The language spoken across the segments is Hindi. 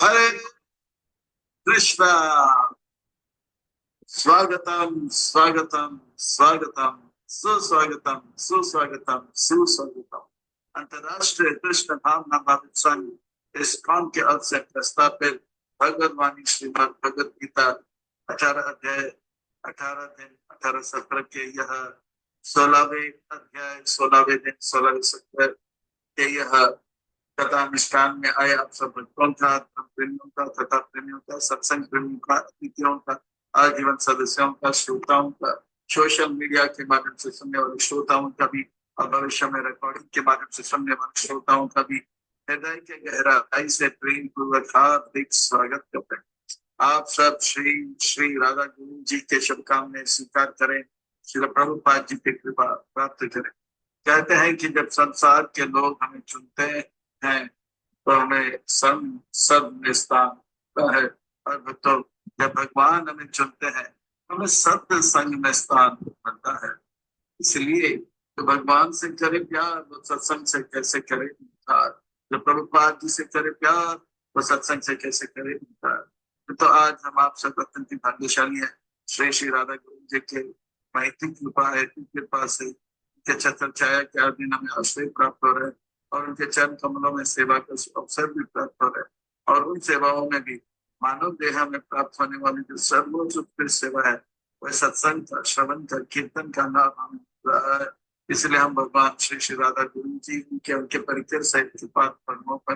हरे कृष्णा। स्वागतम स्वागतम स्वागतम सुस्वागतम सुस्वागतम सुस्वागतम। अंतर्राष्ट्रीय कृष्ण भावना भावित संघ इस्कॉन के ओर से प्रस्तावित भगवद वाणी श्रीमद् भगवद गीता 18 अध्याय 18 दिन 18 सत्र के यह 16वें अध्याय 16वें दिन 16वें सत्र के यह तथा अनुष्ठान में आए आप सब भक्तों का, प्रेमियों का तथा प्रेमियों का, सत्संग प्रेमियों का, अतिथियों का, आजीवन सदस्यों का, श्रोताओं का, सोशल मीडिया के माध्यम से सुनने वाले श्रोताओं का भी और भविष्य में रिकॉर्डिंग के माध्यम से सुनने वाले श्रोताओं का भी हृदय के गहराई से प्रेम पूर्वक हार्दिक स्वागत करते हैं। आप सब श्री श्री राधा गुरु जी के शुभकामनाएं स्वीकार करें, श्री प्रभुपाद जी की कृपा प्राप्त करें। कहते हैं कि जब संसार के लोग हमें चुनते हैं तो हमें सब में स्थान होता है, और तो जब भगवान हमें चुनते हैं तो हमें सत्य संग में स्थान मिलता है। इसलिए तो भगवान से करे प्यार वो सत्संग से कैसे करे प्यार, जब प्रभुपाद जी से करे प्यार वो सत्संग से कैसे करे प्यार। तो आज हम आप सब अत्यंत भाग्यशाली हैं। श्री श्री राधा गुरु जी के महती कृपा है, कृपा से उनके छत्र छाया के अधीन हमें आश्रय प्राप्त हो रहे हैं और उनके चरण कमलों में सेवा का अवसर भी प्राप्त हो रहा है। और उन सेवाओं में भी मानव देह में प्राप्त होने वाली जो सर्वोच्च उत्कृष्ट सेवा है वह सत्संग का, श्रवण का, कीर्तन का लाभ हमें मिल रहा है। इसलिए हम भगवान श्री श्री राधा गुरु जी के उनके परिकर सहित कृपा पद्मों पर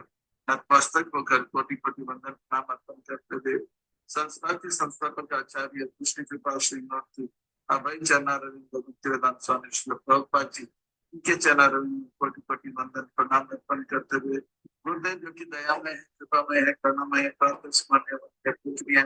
नतमस्तक होकर कोटि कोटि वंदन प्रणाम अर्पण करते हुए संस्था के संस्थापक आचार्य कृष्ण कृपा श्रीमूर्ति अभय चरणारविंद भक्तिवेदांत स्वामी श्री प्रभुपाद जी उनके चरणारविंद कोटि कोटि वंदन प्रणाम अर्पण करते हुए गुरुदेव जो की दया में है, कृपा में है, करुणा में है, प्रार्थना स्मरणीय कुछ भी है,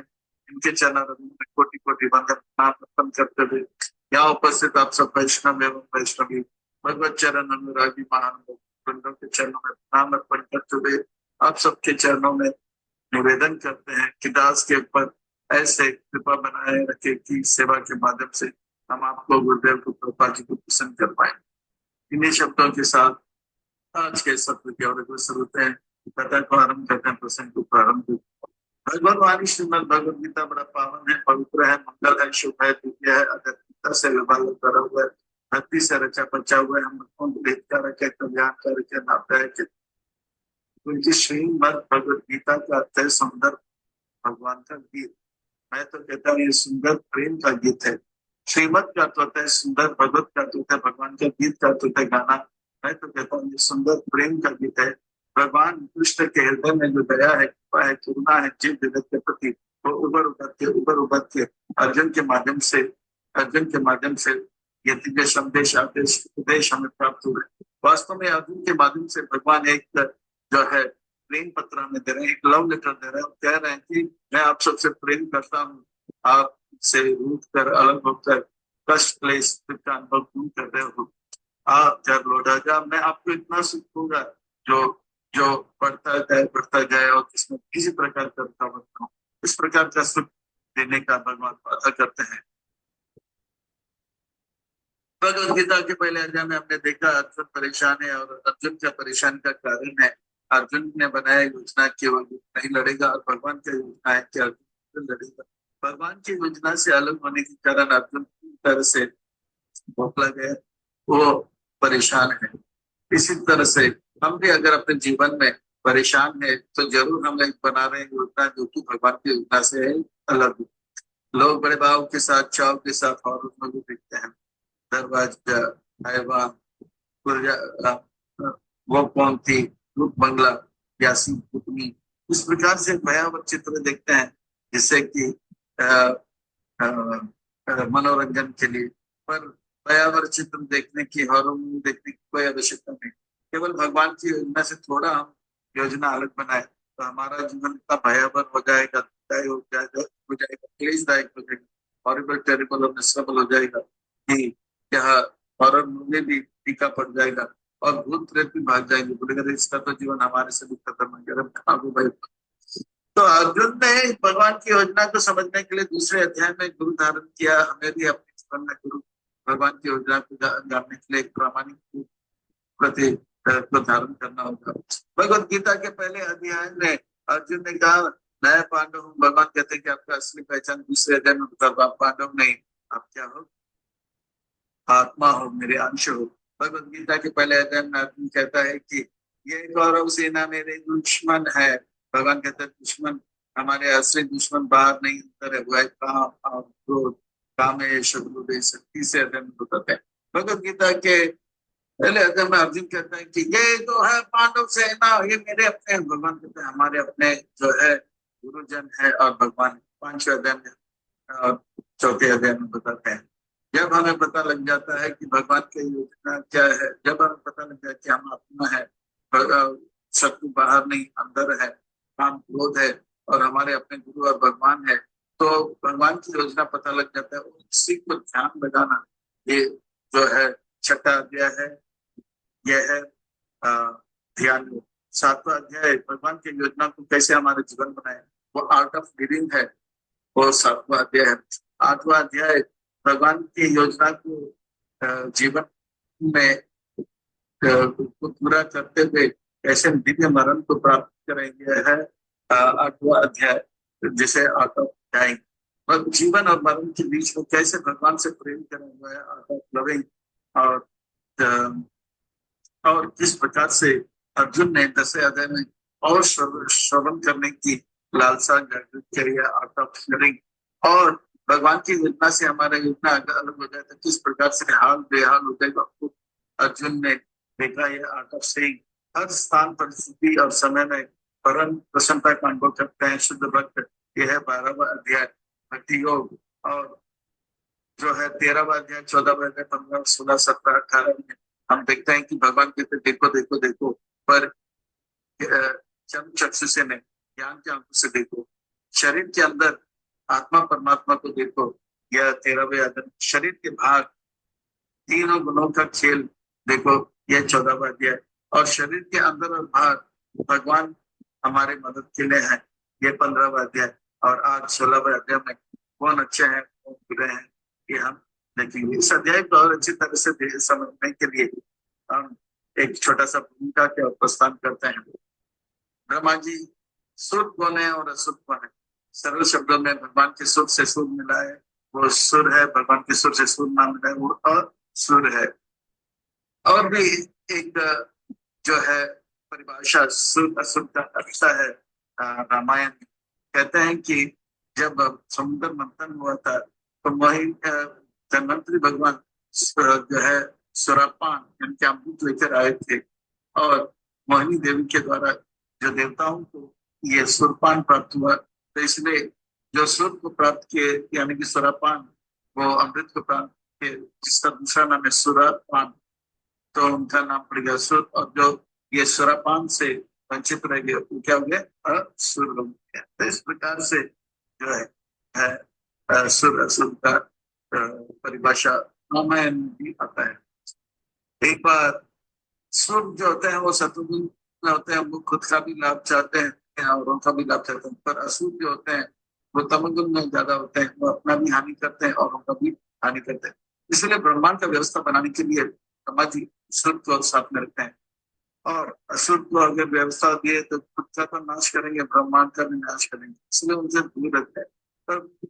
इनके चरणारविंद में कोटि कोटि वंदन प्रणाम अर्पण करते हुए यहाँ उपस्थित आप सब वैष्णव एवं वैष्णवी भगवत चरण अनुरागी महान वृंदों के चरणों में प्रणाम अर्पण करते हुए आप सबके चरणों में निवेदन करते हैं कि दास के ऊपर ऐसे कृपा बनाए रखे कि सेवा के माध्यम से हम आपको गुरुदेव को प्रभुपाद जी को प्रसन्न कर पाए। इन्हीं शब्दों के साथ आज के सत्र की ओर अग्रसर होते हैं, कथा को आरंभ करते हैं, प्रसंग को प्रारंभ। भगवत वाणी श्रीमद् भगवद गीता बड़ा पावन है, पवित्र है, मंगल है, शुभ है, दिव्य है, आध्यात्मिकता से लबालब करा हुआ है, भक्ति से रचा बचा हुआ है, हम भक्तों को हितकारक है, कल्याणकारक है, लाभदायक है। उनकी श्रीमद् भगवद गीता का अत्यंत सुंदर भगवान का गीत, मैं तो कहता हूँ ये सुंदर प्रेम का गीत है। श्रीमद का तो होता है सुंदर, भगवत का तो होता है भगवान का, गीत का तो होता है गाना। मैं तो कहता हूँ ये सुंदर प्रेम का गीत है। भगवान कृष्ण के हृदय में जो दया है, कृपा है, करुणा है जीव जगत के प्रति, वो उबर के अर्जुन के माध्यम से ये दिव्य संदेश आदेश उपदेश हमें प्राप्त हुए। वास्तव में अर्जुन के माध्यम से भगवान एक जो है प्रेम पत्र हमें दे रहे हैं, एक लव लेटर दे रहे हैं, कह रहे हैं कि मैं आप सबसे प्रेम करता हूँ, आपसे रूठ कर अलग होकर कष्ट क्लेश का अनुभव क्यों कर रहे हो, आप जब लौटा जा मैं आपको इतना सुख दूंगा जो जो बढ़ता जाए और जिसमें किसी प्रकार का रुकावट न हो। इस प्रकार का सुख देने का भगवान वादा करते हैं। भगवद गीता के पहले अध्याय में हमने देखा अर्जुन परेशान है और अर्जुन का परेशान का कारण है अर्जुन ने बनाया योजना कि वो नहीं लड़ेगा और भगवान की योजना है कि अर्जुन लड़ेगा। भगवान की योजना से अलग होने के कारण अर्जुन पूरी तरह से बौखला गया, वो परेशान है। इसी तरह से हम भी अगर अपने जीवन में परेशान है तो जरूर हम एक बना रहे हैं योजना जो कि भगवान की योजना से है अलग। लोग बड़े भाव के साथ चाव के साथ और उसमें भी देखते हैं दरवाजा, हैवान, वो कौन थी, रूप बंगला, प्यासी पुतनी, इस प्रकार से भयावह चित्र देखते हैं जिससे कि मनोरंजन के लिए। पर भयावह चित्र देखने की, हॉरर मूवी देखने की कोई आवश्यकता नहीं। केवल भगवान की योजना से थोड़ा हम योजना अलग बनाए तो हमारा जीवन इतना भयावह हो जाएगा, क्लेशदायक हो जाएगा, हॉरिबल टेरिबल और मिसरेबल हो जाएगा कि यह हॉरर मूवी भी फीका पड़ जाएगा और भूत प्रेत भी भाग जाएंगे, बोलेगा इसका तो जीवन हमारे से भी खतरनाक है। तो अर्जुन ने भगवान की योजना को समझने के लिए दूसरे अध्याय में गुरु धारण किया। हमें भी अपने जीवन में गुरु भगवान की योजना को जानने के लिए एक प्रामाणिक प्रति को धारण करना होगा। भगवद गीता के पहले अध्याय में अर्जुन ने कहा मैं पांडव हूँ। भगवान कहते हैं कि आपका असली पहचान दूसरे अध्याय में बता, आप पांडव नहीं, आप क्या हो? आत्मा हो, मेरे अंश हो। भगवत गीता के पहले अध्याय में अर्जुन कहता है कि ये कौरव सेना मेरे दुश्मन है। भगवान कहते हैं दुश्मन, हमारे असली दुश्मन बाहर नहीं अंदर है, वो है काम और क्रोध, कामेश क्रोधेश। तीसरे अध्याय में बताते हैं। भगवत गीता के पहले अध्याय में अर्जुन कहता है कि ये जो है पांडव सेना, ये मेरे अपने हैं। भगवान कहते हैं हमारे अपने जो है गुरुजन है और भगवान। पांचवें अध्याय में और चौथे अध्याय में बताते हैं। जब हमें पता लग जाता है कि भगवान की योजना क्या है, जब हमें पता लग जाए कि हम आत्मा है, शत्रु बाहर नहीं अंदर है, काम क्रोध है और हमारे अपने गुरु और भगवान है, तो भगवान की योजना पता लग जाता है। उसी को ध्यान लगाना, ये जो है छठा अध्याय है, यह है अ, ध्यान योग। सातवां अध्याय भगवान की योजना को कैसे हमारे जीवन बनाए, वो आर्ट ऑफ लिविंग है, वो सातवां अध्याय है। आठवां अध्याय भगवान की योजना को जीवन में को पूरा करते हुए कैसे दिव्य मरण को प्राप्त करेंगे है आठवां अध्याय, जिसे आर्ट ऑफ डाइंग। और जीवन और मरण के बीच में कैसे भगवान से प्रेम करेंगे, आर्ट ऑफ लविंग। और और किस प्रकार से अर्जुन ने 10वें अध्याय में और श्रवण करने की लालसा जागृत करी है, आर्ट ऑफ हियरिंग। और भगवान की योजना से हमारा योजना अगर अलग हो जाए तो किस प्रकार से हाल बेहाल हो जाएगा, आपको अर्जुन ने देखा है, आर्ट ऑफ सेइंग। हर स्थान परिस्थिति और समय में परम प्रसन्नता का अनुभव करते हैं शुद्ध भक्त। यह है 12वां अध्याय भक्ति योग। और जो है 13वां अध्याय 14वां अध्याय 15 16 17 18 में हम देखते हैं कि भगवान कहते देखो देखो देखो, पर चंद चक्षु से नहीं, ज्ञान के आंखों से देखो। शरीर के अंदर आत्मा परमात्मा को देखो, यह 13वें अध्याय। शरीर के बाहर तीनों गुणों का खेल देखो, यह 14वां अध्याय। और शरीर के अंदर और बाहर भगवान हमारे मदद के लिए है, ये 15वां अध्याय। और आज 16वें अध्याय में कौन अच्छे हैं कौन बुरे हैं, ये हम देखेंगे। इस अध्याय को और अच्छी तरह से समझने के लिए हम एक छोटा सा भूमिका के प्रस्थान करते हैं। ब्रह्मा जी शुद्ध कौन है और अशुद्ध कौन है? सरल शब्दों में भगवान के शुद्ध से शुद्ध मिला है वो सुर है, भगवान के सुर से शुद्ध ना मिला है वो असुर है। और भी एक जो है परिभाषा शुद्ध अशुद्ध का अच्छा है। रामायण कहते हैं कि जब समुद्र मंथन हुआ था तो वही धन्वंतरी भगवान जो है सुरापान इनके अमृत लेकर आए थे। और मोहिनी देवी के द्वारा जो देवताओं को ये सुरपान प्राप्त हुआ, तो इसलिए जो सुर को प्राप्त किए यानी कि सुरापान, वो अमृत को प्राप्त किए, जिसका दूसरा नाम है सुरापान, तो उनका नाम पड़ गया सुर। और जो ये सुरापान से वंचित रह गए वो क्या हो गया, असुर हो गया। तो इस प्रकार से जो है सुर असुर का परिभाषा रामायण में भी आता है। एक बार सुर जो होते हैं वो सतुगुण में होते हैं, वो खुद का भी लाभ चाहते हैं और उनका भी लाभ चाहते हैं। पर असुर जो होते हैं वो तमोगुण में ज्यादा होते हैं, वो अपना भी हानि करते हैं और उनका भी हानि करते हैं। इसलिए ब्रह्मांड का व्यवस्था बनाने के लिए ब्रह्मा जी सुर को साथ में रखते हैं। और असुर को अगर व्यवस्था दिए तो खुद का तो नाश करेंगे, ब्रह्मांड का भी नाश करेंगे, इसलिए उनसे दूर रखते हैं। तो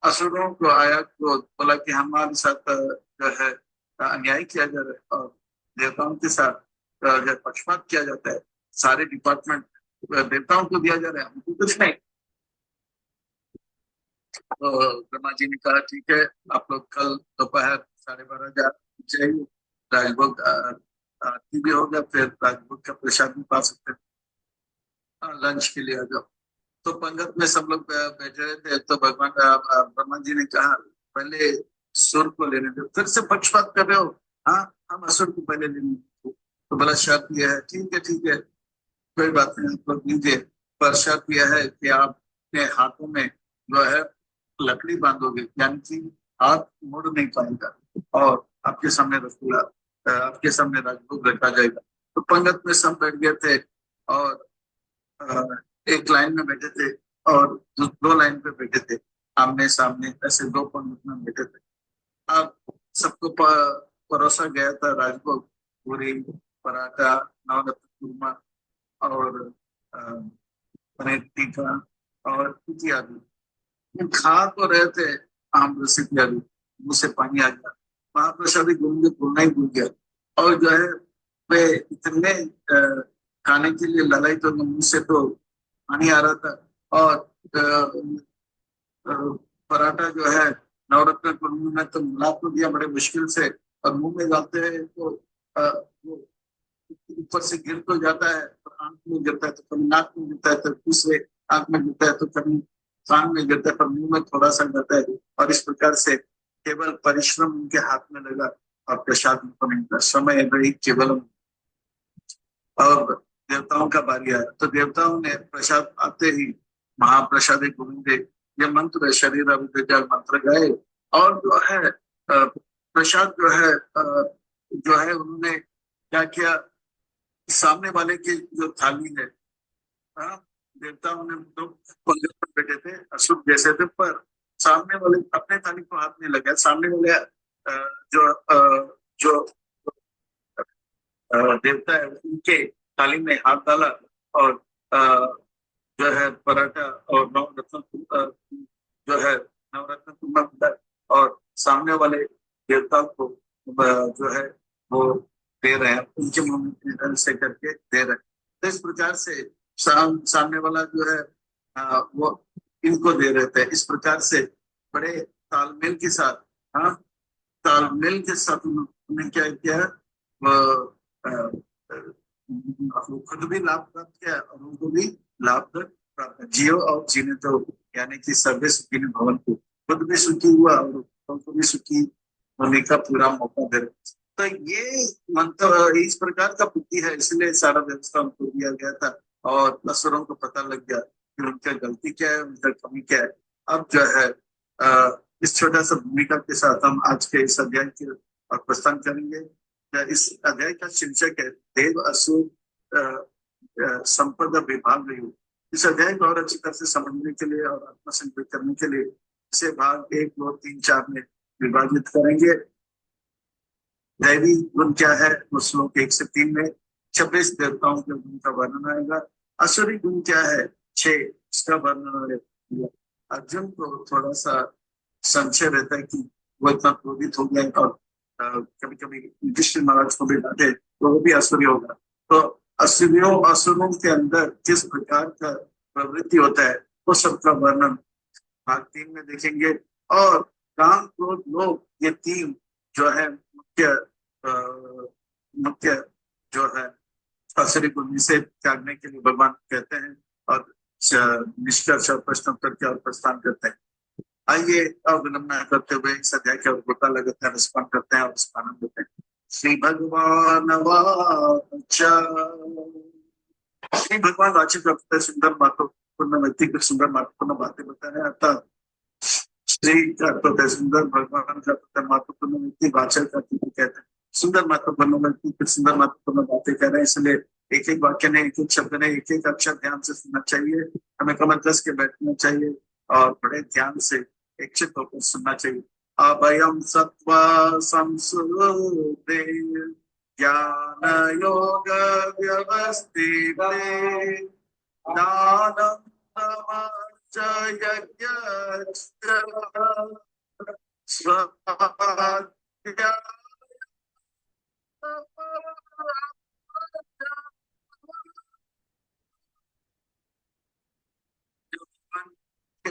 असुरों को आया क्रोध, बोला कि हमारे साथ जो है अन्याय किया जा रहा है और देवताओं के साथ जो पक्षपात किया जाता है। सारे डिपार्टमेंट देवताओं को दिया जा रहा है, हमको कुछ नहीं। तो ब्रह्मा जी ने कहा ठीक है, आप लोग कल दोपहर 12:30 जाइए, राजभोग आरती भी होगा, फिर राजभोग का प्रसाद भी पा सकते हैं, लंच के लिए आ जाओ। तो पंगत में सब लोग बैठे रहे थे, तो भगवान ब्रह्मा जी ने कहा पहले सुर को लेने दो, फिर से पक्षपात कर रहे हो। हाँ, हम असुर को पहले लेने दो। तो बोला शर्त यह है, ठीक है ठीक है, कोई बात नहीं, आप लोग लीजिए, पर शर्त यह है कि आप अपने हाथों में जो है लकड़ी बांधोगे, यानी कि हाथ मुड़ नहीं पाएगा, और आपके सामने रसगुल्ला आपके सामने राजभोग रखा जाएगा। तो पंगत में सब बैठ गए थे और एक लाइन में बैठे थे और दो लाइन पे बैठे थे, आमने सामने, ऐसे दो पंगत में बैठे थे। अब सबको परोसा गया था राजभोग, पूरी, पराठा, नवरत्न कुरमा और पनीर टीका और इत्यादि। वो खा तो रहे थे आम रस इत्यादि, मुंह से पानी आ गया। महाप्रसादी गुरु जी बोलना ही भूल गया। और जो है वे इतने खाने के लिए ललाई, तो मुंह से तो पानी आ रहा था। और अ, पराठा जो है नवरत्न कुंड में तो मिला तो दिया बड़े मुश्किल से, और मुंह में डालते हैं तो वो ऊपर से गिर तो जाता है, और आंख में गिरता है तो कभी नाक में गिरता है, तो दूसरे आंख में गिरता है, तो कभी कान में गिरता है, पर मुंह में थोड़ा सा जाता है। और इस प्रकार से केवल परिश्रम उनके हाथ में लगा और प्रसाद उनको नहीं मिला। समय रही केवल। और देवताओं का बारी आया तो देवताओं ने प्रसाद आते ही महाप्रसाद गोविंदे ये मंत्र शरीर अभिजल मंत्र गाए। और जो है प्रसाद जो है उन्होंने क्या किया, सामने वाले की जो थाली है, हाँ, देवताओं ने तो पंगत पर बैठे थे, अशुभ जैसे थे, पर सामने वाले अपने थाली को हाथ नहीं लगा। सामने वाले जो देवता है उनके थाली में हाथ डाला, और जो है पराठा और नवरत्न जो है नवरत्न तुम्बा मिला, और सामने वाले देवता को जो है वो दे रहे हैं, उनके मुंह में से करके दे रहे हैं। तो इस प्रकार से सामने वाला जो है वो इनको दे रहे थे। इस प्रकार से बड़े तालमेल के साथ, हाँ, तालमेल के साथ उन्होंने क्या किया, खुद भी लाभ प्राप्त किया और उनको भी लाभ प्राप्त। जियो और जीने तो, यानी कि सर्वे सुखी ने भवन को, खुद भी सुखी हुआ और उनको भी सुखी होने का पूरा मौका दे रहे। तो ये मंत्र इस प्रकार का बुद्धि है, इसलिए सारा व्यवस्था उनको दिया गया था। और असुरों को पता लग गया कि उनका गलती क्या है, उनका कमी क्या है। अब जो है इस छोटा सा भूमिका के साथ हम आज के इस अध्याय के और प्रस्थान करेंगे। इस अध्याय का शीर्षक है देव असुर संपदा विभाग योग। इस अध्याय को और अच्छी तरह से समझने के लिए और आत्मसंकृत करने के लिए इसे भाग 1, 2, 3, 4 में विभाजित करेंगे। दैवी गुण क्या है, वो श्लोक 1 से 3 में 26 देवताओं के गुण का वर्णन आएगा। असुरी गुण क्या है, 6, इसका वर्णन आएगा। अर्जुन को थोड़ा सा संशय रहता है कि वो इतना क्रोधित हो गया, और कभी कभी युधिष्ठिर महाराज को भी डांटे तो वो भी असुरी होगा। तो असुरों के अंदर किस प्रकार का प्रवृत्ति होता है, वो सबका वर्णन भाग 3 में देखेंगे। और काम क्रोध लोभ, ये 3 जो है मुख्य मुख्य जो है असुरी को निषेध त्यागने के लिए भगवान कहते हैं, और निष्कर्ष और प्रश्न करके और प्रस्थान करते हैं। आइए अब विलंब करते हुए इस अध्याय के गोता लगाते हैं, रिस्पॉन्ड करते हैं और उसका आनंद लेते हैं। श्री भगवान वाचा, श्री भगवान वाचिक करते सुंदर बातों पूर्ण व्यक्ति को सुंदर महत्वपूर्ण बातें बताने आता। श्री का सुंदर, भगवान का महत्वपूर्ण व्यक्ति, वाचक का कहते हैं सुंदर महत्वपूर्ण व्यक्ति फिर सुंदर महत्वपूर्ण बातें कह रहे हैं, इसलिए एक एक वाक्य ने, एक एक शब्द ने, एक एक अक्षर ध्यान से सुनना चाहिए। हमें कमर कस के बैठना चाहिए और बड़े ध्यान से इच्छित होकर सुनना चाहिए। अभयम सत्वा संसुते ज्ञान योग व्यवस्थिते दानम तमश्च यज्ञश्च स्वाध्याय के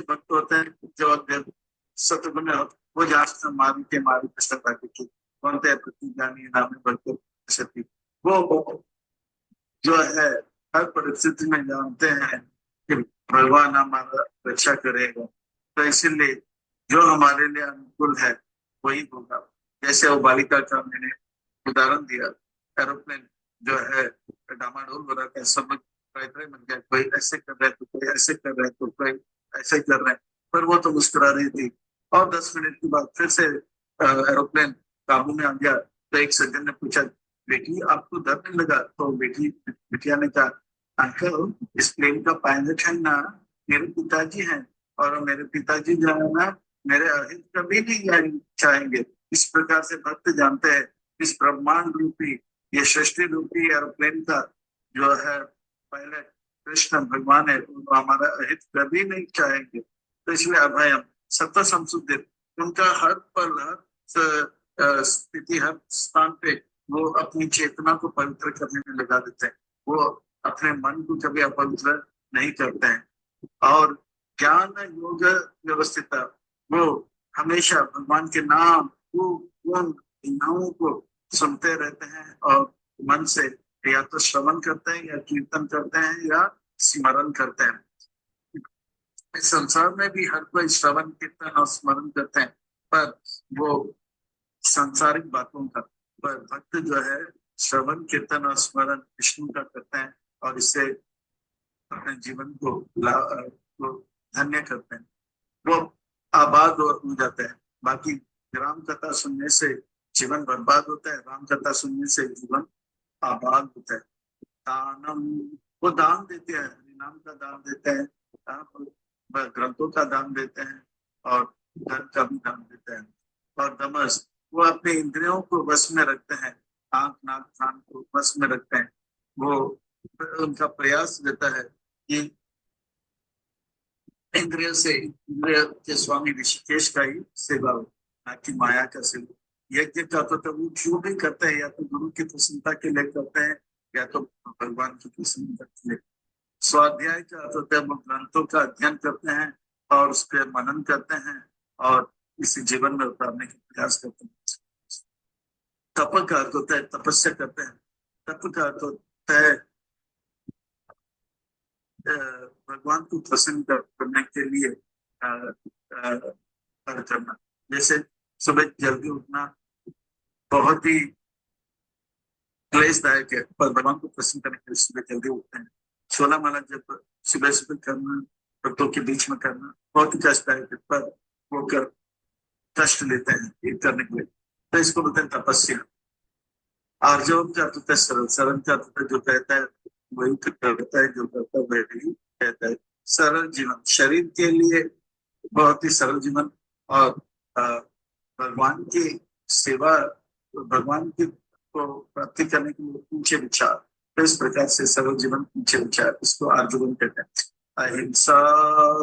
भक्त होते हैं, जो सतगुण वो जास्त मारी के मारी पुस्तक की बनते हैं प्रतिज्ञानी नाम भक्त शक्ति। वो जो है हर परिस्थिति में जानते हैं कि भगवान हमारा रक्षा करेगा, तो इसीलिए जो हमारे लिए अनुकूल है वही होगा। जैसे वो बालिका का मैंने उदाहरण दिया, एरोप्लेन जो है डामाडोल हो रहा है, सब बन गया, कोई ऐसे कर रहा है तो कोई ऐसे कर रहा है तो कोई ऐसे कर रहे हैं, पर वो तो मुस्कुरा रही थी। और 10 मिनट के बाद फिर से एरोप्लेन काबू में आ गया। तो एक सज्जन ने पूछा, बेटी आपको डर नहीं लगा? तो बिटिया ने कहा, अंकल इस प्लेन का पायलट है ना मेरे पिताजी हैं, और मेरे पिताजी जो है ना मेरे अहित कभी नहीं चाहेंगे। इस प्रकार से भक्त जानते हैं इस ब्रह्मांड रूपी, ये सृष्टि रूपी एरोप्लेन का जो है पायलट कृष्ण भगवान है वो हमारा अहित कभी नहीं चाहेंगे। तो इसलिए अभयम सत्य संशुद्धि, उनका हर पल हर स्थिति हर स्थान पे वो अपनी चेतना को पवित्र करने में लगा देते हैं। वो अपने मन को कभी अपवित्र नहीं करते हैं। और ज्ञान योग व्यवस्थित, वो हमेशा भगवान के नाम वो उन नामों को सुनते रहते हैं और मन से या तो श्रवण करते हैं या कीर्तन करते हैं या स्मरण करते हैं। इस संसार में भी हर कोई श्रवण कीर्तन और स्मरण करते हैं, पर वो सांसारिक बातों का, पर भक्त जो है श्रवण कीर्तन और स्मरण विष्णु का करते हैं और इससे अपने जीवन को धन्य करते हैं। वो आबाद हो जाते हैं। बाकी राम कथा सुनने से जीवन बर्बाद होता है, राम कथा सुनने से जीवन आबाद होता है। दानम, वो दान देते हैं, नाम का दान देते हैं, ग्रंथों का दान देते हैं और धन का भी दान देते हैं। और दमस, वो अपने इंद्रियों को वश में रखते हैं, आंख नाक कान को वश में रखते हैं। वो उनका प्रयास रहता है कि इंद्रिय के स्वामी ऋषिकेश का ही सेवा हो, ना कि माया का सेवा। यज्ञ का तो वो जो भी करते हैं या तो गुरु की प्रसन्नता के लिए करते हैं या तो भगवान की प्रसन्नता के लिए। स्वाध्याय का होता है वो ग्रंथों का अध्ययन करते हैं और उस पर मनन करते हैं और इसे जीवन में उतारने का प्रयास करते हैं। तप का अर्थ होता है तपस्या करते हैं। तप का अर्थ होता है भगवान को प्रसन्न करने के लिए करना। जैसे सुबह जल्दी उठना बहुत ही क्लेशदायक है, पर भगवान को प्रसन्न करने के लिए सुबह जल्दी उठते हैं। सोलह माला जब सुबह सुबह करना, भक्तों के बीच में करना बहुत ही कष्टदायक है, पर वो कर कष्ट लेते हैं ये करने के लिए, तो इसको बोलते हैं तपस्या। आर्जव का अर्थ है सरल, सरल का अर्थ है जो कहता है वही करता है, जो करता है वही कहता है। सरल जीवन, शरीर के लिए बहुत ही सरल जीवन और भगवान की सेवा, भगवान की को प्राप्ति करने के लिए ऊंचे विचार, तो इस प्रकार से सरल जीवन ऊंचे विचार, इसको आर्जवन कहते हैं। अहिंसा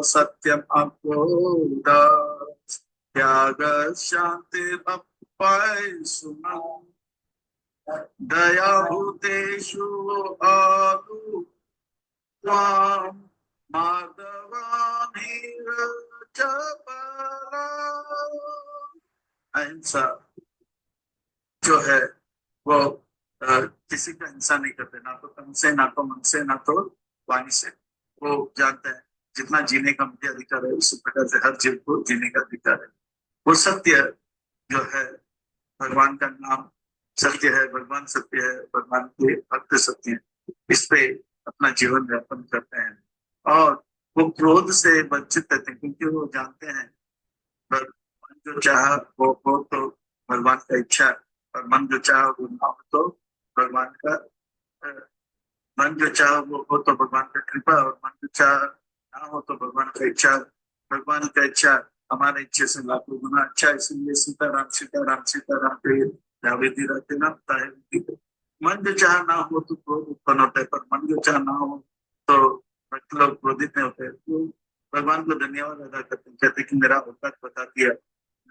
सत्यम अक्रोध त्याग शांति अपाय सुना दया भूतेषु आदु त्वां माधवानीर चपला। अहिंसा जो है वो किसी का हिंसा नहीं करते, ना तो तन से, ना तो मन से, ना तो वाणी से। वो जानते हैं जितना जीने का मुझे अधिकार है उसी प्रकार से हर जीव को जीने का अधिकार है। वो सत्य जो है, भगवान का नाम सत्य है, भगवान सत्य है, भगवान के भक्त सत्य है, इस पे अपना जीवन यापन करते हैं। और वो क्रोध से वंचित रहते हैं क्योंकि वो जानते हैं मन जो चाह वो हो तो भगवान का इच्छा, और मन जो चाह वो ना हो तो भगवान का मन जो चाह वो हो तो भगवान का कृपा, और मन जो चाह ना हो तो भगवान का इच्छा। भगवान का इच्छा हमारे इच्छे से लाखों गुना अच्छा, इसलिए सीताराम सीताराम सीताराम के जावेदी रहते ना होता है। मन जो चाह ना हो तो क्रोध उत्पन्न होता है, पर मन जो चाह ना हो तो मतलब क्रोधित नहीं होते। तो भगवान को धन्यवाद अदा करते हैं, कहते कि मेरा औकात बता दिया,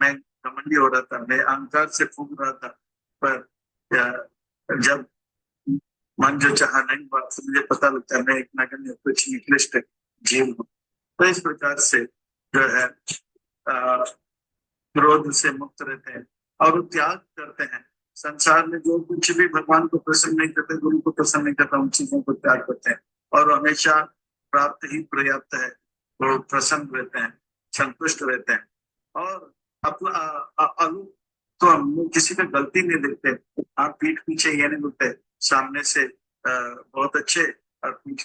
मैं घमंडी हो रहा था, मैं अहंकार से फूक रहा था, पर जब मन जो चाह नहीं हुआ तो मुझे पता लगता है मैं एक नगण्य कुछ निकृष्ट जीव हूँ। तो इस प्रकार से जो है क्रोध से मुक्त रहते हैं और त्याग करते हैं। संसार में जो कुछ भी भगवान को प्रसन्न नहीं करते, गुरु को प्रसन्न नहीं करता, उन चीजों को त्याग करते हैं और हमेशा प्राप्त ही पर्याप्त है। वो प्रसन्न रहते हैं, संतुष्ट रहते हैं और अपना तो हम किसी का गलती नहीं देखते। आप पीठ पीछे ये नहीं बोलते सामने से बहुत अच्छे और पीठ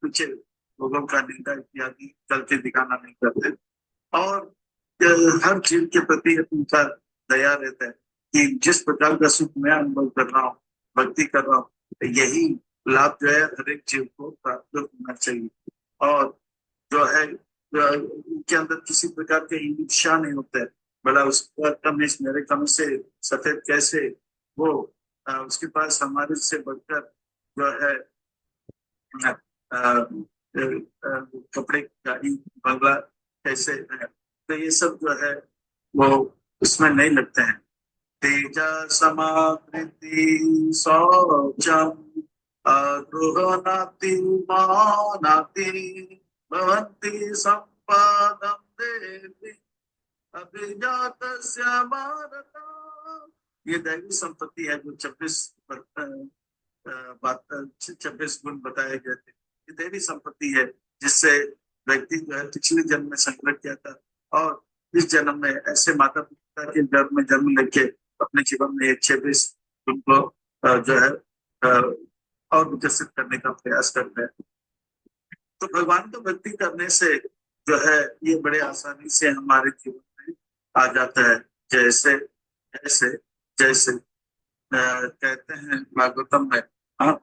पीछे लोगों का निंदा इत्यादि गलती दिखाना नहीं करते। और हर जीव के प्रति उनका दया रहता है कि जिस प्रकार का सुख मैं अनुभव कर रहा हूँ, भक्ति कर रहा हूँ, यही लाभ जो है हर एक जीव को प्राप्त होना चाहिए। और जो है उनके अंदर किसी प्रकार के ईर्ष्या नहीं होता है, भला उसका कमिश मेरे कमिश से सफेद कैसे, वो उसके पास हमारे से बढ़कर जो है कपड़े, गाड़ी, बंगला कैसे है, तो ये सब जो है वो उसमें नहीं लगते हैं। तेजा समाकृति शौचम गृहनाति मानाति भवन्ति संपादं देवी अभिजातस्य भारत। ये दैवी संपत्ति है जो 26 गुण बताए गए थे। ये दैवी संपत्ति है जिससे व्यक्ति जो है पिछले जन्म में संग्रह किया था और इस जन्म में ऐसे माता पिता के गर्भ में जन्म लेके अपने जीवन में ये 26 गुण को जो है और विकसित करने का प्रयास करते हैं। तो भगवान को भक्ति करने से जो है ये बड़े आसानी से हमारे जीवन में आ जाता है। जैसे जैसे जैसे कहते हैं भागवतम में, हाँ,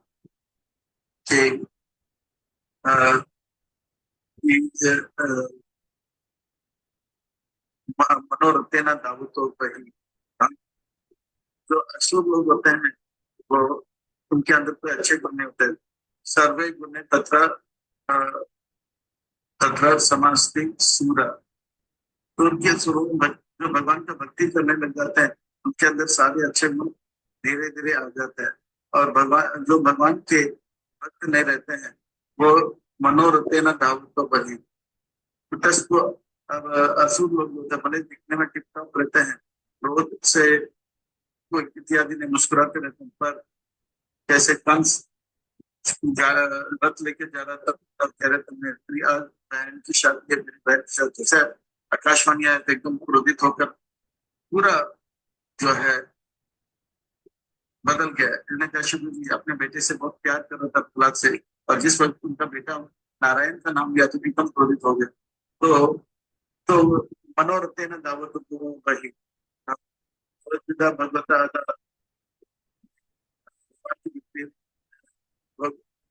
कि मनोरथेन दावतो बहि। हाँ, जो अशुभ लोग होते हैं वो उनके अंदर कोई अच्छे गुण नहीं होते। सर्वे गुण तथा तथा समास्ति सूरा। तो उनके स्वरूप जो भगवान का भक्ति करने लग जाते हैं उनके अंदर सारे अच्छे गुण धीरे धीरे आ जाते हैं। और भगवान जो भगवान के भक्त नहीं रहते हैं वो मनोरथे न धावतो बहि। को अब असुर लोग होते हैं, भले दिखने में टिप टॉप रहते हैं, क्रोध से कोई इत्यादि ने मुस्कुराते रहते हैं, पर जैसे कंस रथ लेके जा रहा था तब कह रहे थे मेरी आज बहन की शादी है, मेरी बहन की शादी। जैसे आकाशवाणी आया तो एकदम क्रोधित होकर पूरा जो है बदल गया। हिरण्यकशिपु जी अपने बेटे से बहुत प्यार कर रहा था प्रहलाद से, और जिस वक्त उनका बेटा नारायण का नाम लिया तो एकदम क्रोधित हो गया। तो मनोरथे न दावत बहि भगवता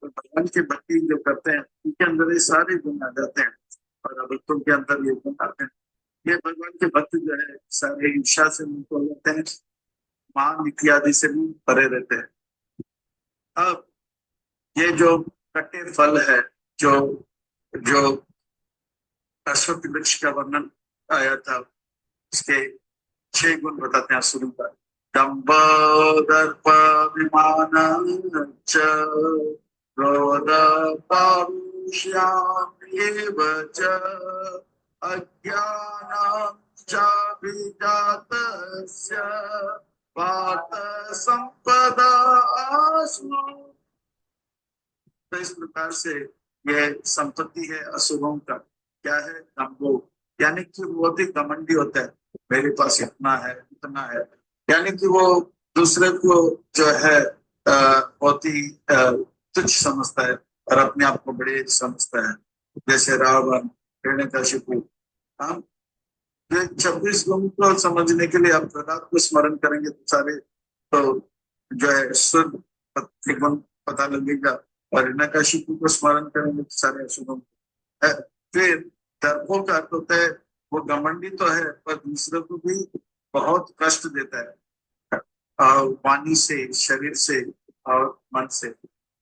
भगवान की भक्ति जो करते हैं उनके अंदर ये सारे गुण आ जाते हैं और भक्तों के अंदर ये गुण आते हैं। ये भगवान के भक्त जो है सारे ईर्ष्या से मुक्त हो जाते हैं, मान इत्यादि से भी परे रहते हैं। अब ये जो कट्टे फल है, जो जो अश्वत्थ वृक्ष का वर्णन आया था, इसके 6 गुण बताते हैं असुरों का। दंभ दर्प अभिमान च क्रोध पारुष्यामेव च अज्ञानं चाभिजातस्य पार्थ संपदा आसु। तो इस प्रकार से यह संपत्ति है असुरों का। क्या है? दंभो, यानी कि बहुत ही घमंडी होता है, मेरे पास इतना है इतना है, यानी कि वो दूसरे को जो है बहुत ही तुच्छ समझता है और अपने आप को बड़े समझता है। जैसे रावण, हिरण्यकशिपु। हम ये 26 गुण को समझने के लिए आप प्रहलाद को स्मरण करेंगे तो सारे तो जो है शुद्ध गुण पता लगेगा, और हिरण्यकशिपु को स्मरण करेंगे तो सारे अशुभों। फिर दर्पो का अर्थ होता है वो घमंडी तो है पर दूसरे को भी बहुत कष्ट देता है, वाणी से, शरीर से और मन से।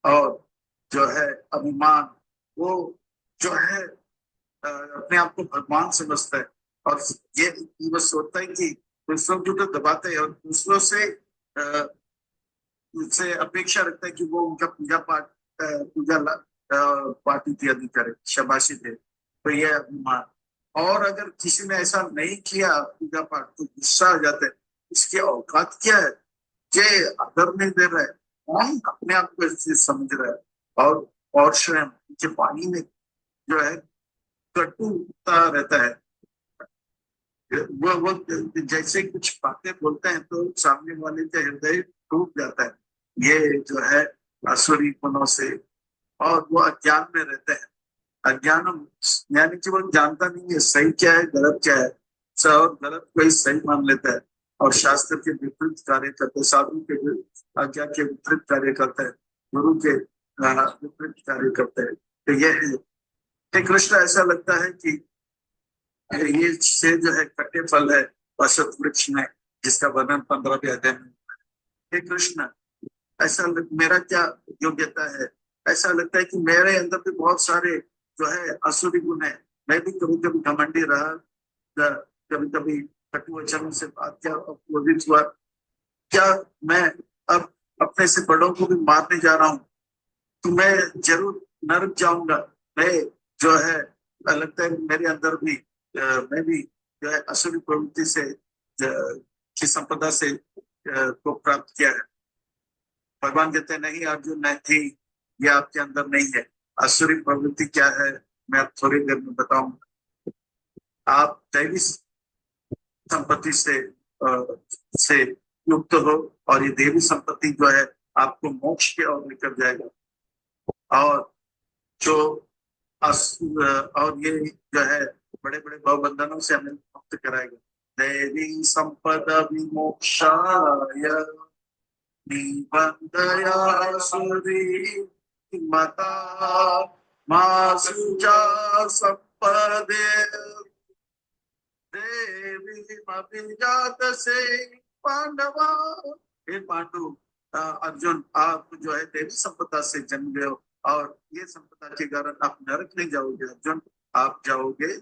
और जो है अभिमान, वो जो है अपने आप को भगवान समझता है और ये बस सोचता है कि दूसरों को तो दबाता है और दूसरों से उससे अपेक्षा रखता है कि वो उनका पूजा पाठ पाठ इत्यादि करे, शाबाशी दे। तो ये अभिमान। और अगर किसी ने ऐसा नहीं किया पूजा पाठ तो गुस्सा आ जाता है, इसकी औकात क्या है, ये आदर नहीं दे रहा है, कौन अपने आप को ऐसे समझ रहा है। और स्वयं के पानी में जो है कटुता रहता है। वो जैसे कुछ बातें बोलते हैं तो सामने वाले का हृदय टूट जाता है। ये जो है आसुरी गुणों से। और वो अज्ञान में रहते हैं। अज्ञान यानी कि वो जानता नहीं है सही क्या है गलत क्या है, और गलत को ही सही मान लेता है और शास्त्र के विपरीत कार्य करते, साधु के आज्ञा के विपरीत कार्य करते हैं, गुरु के विपरीत कार्य करते हैं। तो ये है कृष्ण, ऐसा लगता है कि ये से जो है कट्टे फल है अश्वत्थ वृक्ष में, जिसका वर्णन 15वें अध्याय में। हे कृष्ण, ऐसा मेरा क्या योग्यता है ऐसा लगता है कि मेरे अंदर भी बहुत सारे जो है असुरी गुण है। मैं भी कभी कभी घमंडी रहा, कभी कभी कटु वचनों से बात किया, क्रोधित हुआ। क्या मैं अब अपने से बड़ों को भी मारने जा रहा हूँ तो मैं जरूर नरक जाऊंगा। मैं जो है लगता है मेरे अंदर भी मैं भी जो है असुरी प्रवृत्ति से की संपदा से को प्राप्त किया है। भगवान कहते हैं नहीं अर्जुन नहीं, ये आपके अंदर नहीं है। असुरी प्रवृत्ति क्या है मैं अब थोड़ी देर में बताऊंगा। आप दैवी संपत्ति से युक्त हो, और ये देवी संपत्ति जो है आपको मोक्ष की ओर लेकर जाएगा। और जो और ये जो है बड़े बड़े भवबंधनों से हमें मुक्त कराएगा। देवी संपदा विमोक्षाय निबंधया सुरी मता मासुजा संपदे देवी अभिजात से पांडवा। हे पांडु, अर्जुन आप जो है देवी संपदा से जन्म गए हो, और ये संपदा के कारण आप नरक नहीं जाओगे अर्जुन, आप जाओगे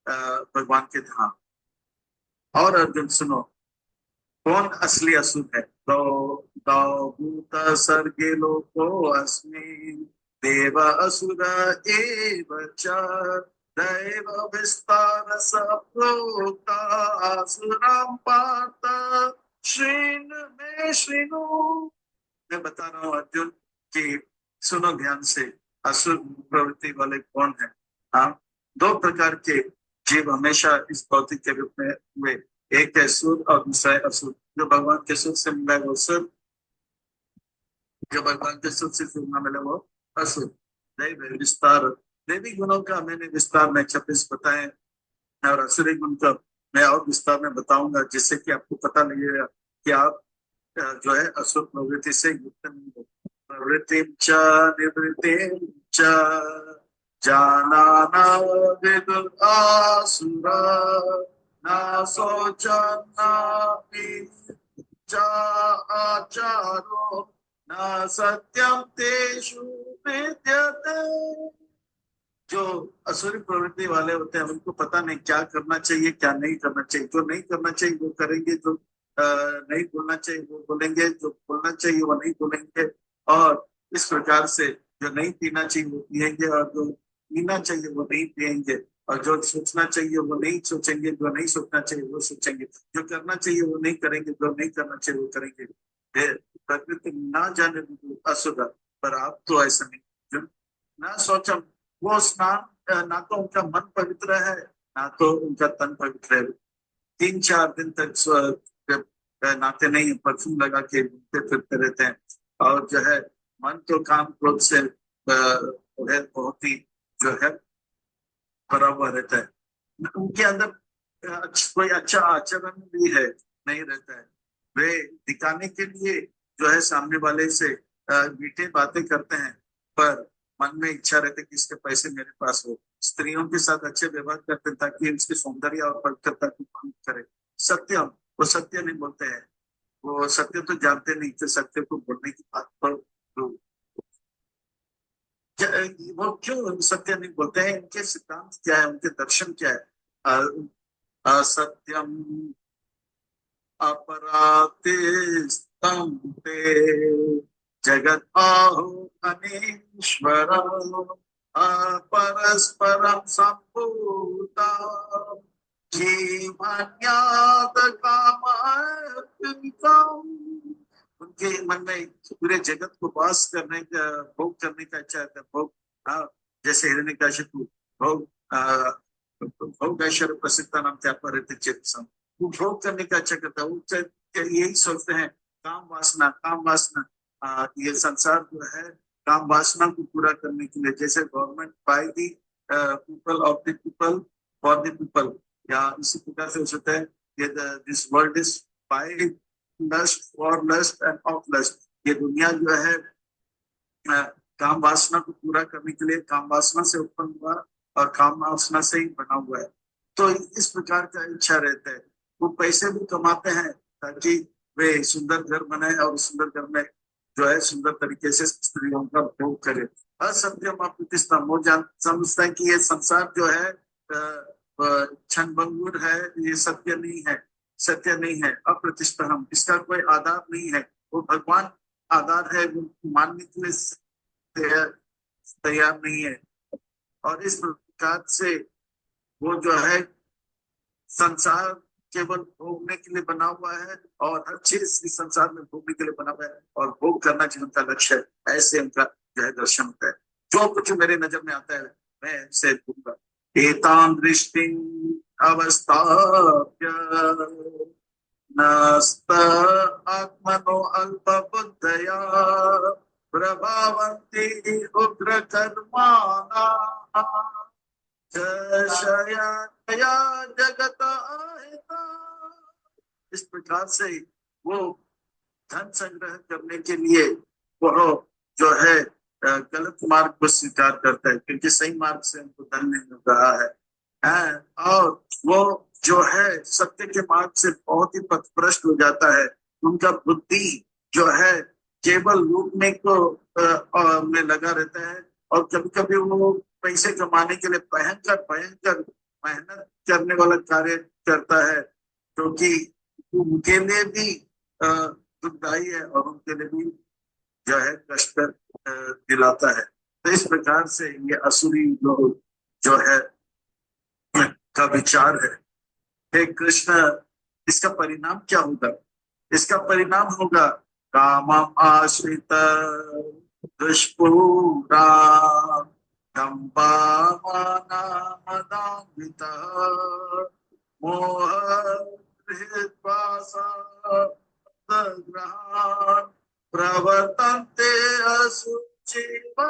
भगवान के धाम। और अर्जुन सुनो, कौन असली असुर है? तो भूत सर्गे लोको अस्मि देव असुर एव च दैव विस्तार प्रोक्ता असुराम पार्थ श्रीन में श्रीनु। मैं बता रहा हूँ अर्जुन कि सुनो ध्यान से, असुर प्रवृत्ति वाले कौन है? हाँ, दो प्रकार के जीव हमेशा इस भौतिक के रूप में हुए। एक है सुर और दूसरा है असुर। जो भगवान के सुर से मिला वो सुर, जो भगवान के सुर से जुड़ना मिला वो असुर। दैव विस्तार, देवी गुणों का मैंने विस्तार में 26 बताए, और असुरी गुण का मैं और विस्तार में बताऊंगा, जिससे कि आपको पता लगेगा कि आप जो है असुर प्रवृत्ति से युक्त नहीं हो। प्रवृत्ति च निवृत्ति च जानाना विदुरासुरा न शोचन्नापि च आचारो न सत्यम तेषु विद्यते। जो असुरी प्रवृत्ति वाले होते हैं उनको पता नहीं क्या करना चाहिए क्या नहीं करना चाहिए। जो नहीं करना चाहिए वो करेंगे, जो नहीं बोलना चाहिए वो बोलेंगे, जो बोलना चाहिए वो नहीं बोलेंगे। और इस प्रकार से जो नहीं पीना चाहिए वो पिएंगे, और जो पीना चाहिए वो नहीं पिएंगे। और जो सोचना चाहिए वो नहीं सोचेंगे, जो नहीं सोचना चाहिए वो सोचेंगे। जो करना चाहिए वो नहीं करेंगे, जो नहीं करना चाहिए वो करेंगे। प्रकृति ना जाने असुर, पर आप तो ऐसा नहीं। जो ना सोचा, वो स्नान, ना तो उनका मन पवित्र है ना तो उनका तन पवित्र है। 3-4 दिन तक नहाते नहीं, परफ्यूम लगा के घूमते फिरते रहते हैं। और जो है मन तो काम क्रोध से है बहुत ही जो है भरा हुआ रहता है। उनके अंदर कोई अच्छा आचरण भी है नहीं रहता है। वे दिखाने के लिए जो है सामने वाले से मीठे बातें करते हैं, पर मन में इच्छा रहती है कि इसके पैसे मेरे पास हो। स्त्रियों के साथ अच्छे व्यवहार करते हैं ताकि उसके सौंदर्य और पवित्रता की भंग करे। सत्य, वो सत्य नहीं बोलते हैं। वो सत्य तो जानते नहीं, तो सत्य को बोलने की बात पर वो क्यों सत्य नहीं बोलते हैं? इनके सिद्धांत क्या है, उनके दर्शन क्या है? असत्यम अपराधिस्तम ते जगत आहु अनीश्वर परस्परम संभूता जीवन्याद कामार्थिकम्। उनके मन में पूरे जगत को वास करने का, भोग करने का इच्छा है। भोग, हाँ, जैसे हिरण्यकशिपु भोग, भोग ऐश्वर्य प्रसिद्धता नाम त्यापर चेतसम, वो भोग करने का इच्छा करता है। वो यही सोचते हैं काम वासना, काम वासना। ये संसार जो है काम वासना को पूरा करने के लिए, जैसे government by the people of the people for the people, या इसी प्रकार से हो सकता है ये this world is by lust for lust and of lust. ये दुनिया जो है काम वासना को पूरा करने के लिए काम वासना से उत्पन्न हुआ और काम वासना से ही बना हुआ है। तो इस प्रकार का इच्छा रहता है। वो पैसे भी कमाते हैं ताकि वे सुंदर घर बनाए और सुंदर घर में जो है सुंदर तरीके से स्त्रियों का भोग करे। असत्यम अप्रतिष्ठा, वो समझता है कि ये संसार जो है क्षण भंगुर है, ये सत्य नहीं है, सत्य नहीं है। अप्रतिष्ठा, हम इसका कोई आधार नहीं है, वो भगवान आधार है, वो मानने के लिए तैयार तैयार नहीं है। और इस प्रकार से वो जो है संसार केवल भोगने के लिए बना हुआ है, और हर चीज इस संसार में भोगने के लिए बना हुआ है, और भोग करना जीवन का लक्ष्य है। ऐसे उनका जो है दर्शन होता है। जो कुछ मेरे नजर में आता है मैं उसे दूंगा। एतां दृष्टि अवस्थाप्य नस्त आत्मनो अल्प बुद्धया प्रभावन्ति उग्र कर्माणा जशया जगत आहिता। इस प्रकार से वो धन संग्रह करने के लिए वह जो है गलत मार्ग को स्वीकार करता है, क्योंकि सही मार्ग से उनको धन नहीं मिल रहा है। और वो जो है सत्य के मार्ग से बहुत ही पथभ्रष्ट हो जाता है। उनका बुद्धि जो है केवल लूटने को में लगा रहता है, और कभी कभी वो पैसे कमाने के लिए भयंकर भयंकर मेहनत करने वाला कार्य करता है, क्योंकि उनके लिए भी दुखदाई है और उनके लिए भी जो है कष्ट दिलाता है। तो इस प्रकार से ये असुरी लोग जो है का विचार है। हे कृष्ण, इसका परिणाम क्या होगा? इसका परिणाम होगा कामम आश्रित दुष्पूरा दम्भामानमदान्वितः मोह ग्रहान् प्रवर्तन्ते अशुचिव्रता।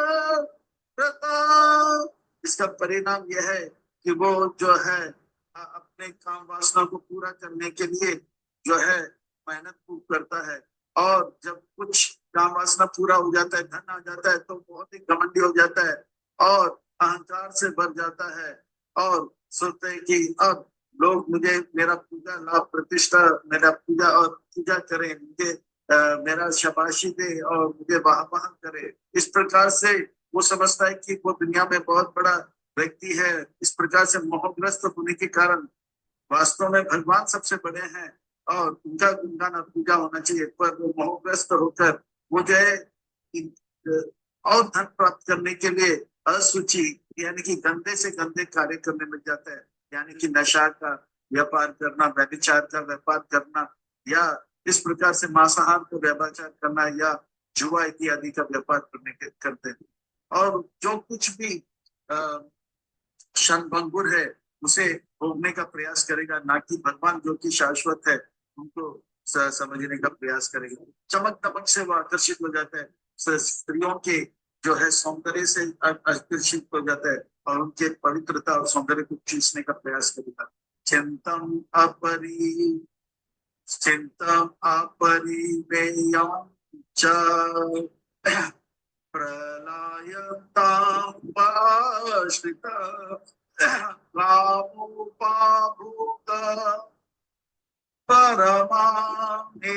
इसका परिणाम यह है कि वो जो है अपने काम वासना को पूरा करने के लिए जो है मेहनत खूब करता है, और जब कुछ काम वासना पूरा हो जाता है, धन आ जाता है, तो बहुत ही घमंडी हो जाता है और अहंकार से भर जाता है, और सोचते हैं कि अब लोग मुझे मेरा पूजा लाभ प्रतिष्ठा, मेरा पूजा और पूजा करें, मुझे मेरा शाबाशी दे और मुझे वाह वाह करे। इस प्रकार से वो समझता है कि वो दुनिया में बहुत बड़ा व्यक्ति है। इस प्रकार से मोहग्रस्त होने के कारण वास्तव में भगवान सबसे बड़े हैं और उनका गुणगान और पूजा होना चाहिए, पर वो मोहग्रस्त होकर वो जो है और धन प्राप्त करने के लिए असुचि यानी कि गंदे से गंदे कार्य करने लग जाता है, यानी कि नशा का व्यापार करना, व्यभिचार का व्यापार करना, या इस प्रकार से मांसाहार का व्यापार करना, या जुआ इत्यादि का व्यापार करते हैं। और जो कुछ भी क्षण भंगुर है उसे भोगने का प्रयास करेगा, ना कि भगवान जो कि शाश्वत है उनको समझने का प्रयास करेगा। चमक दमक से वो आकर्षित हो जाता है, स्त्रियों के जो है सौंदर्य से आकर्षित हो जाता है, और उनके पवित्रता और सौंदर्य को खींचने का प्रयास करेगा। चिंतम अपरि चिंतम अपरिमेयं च प्रलयतां पाश्रिता कामुपाभूत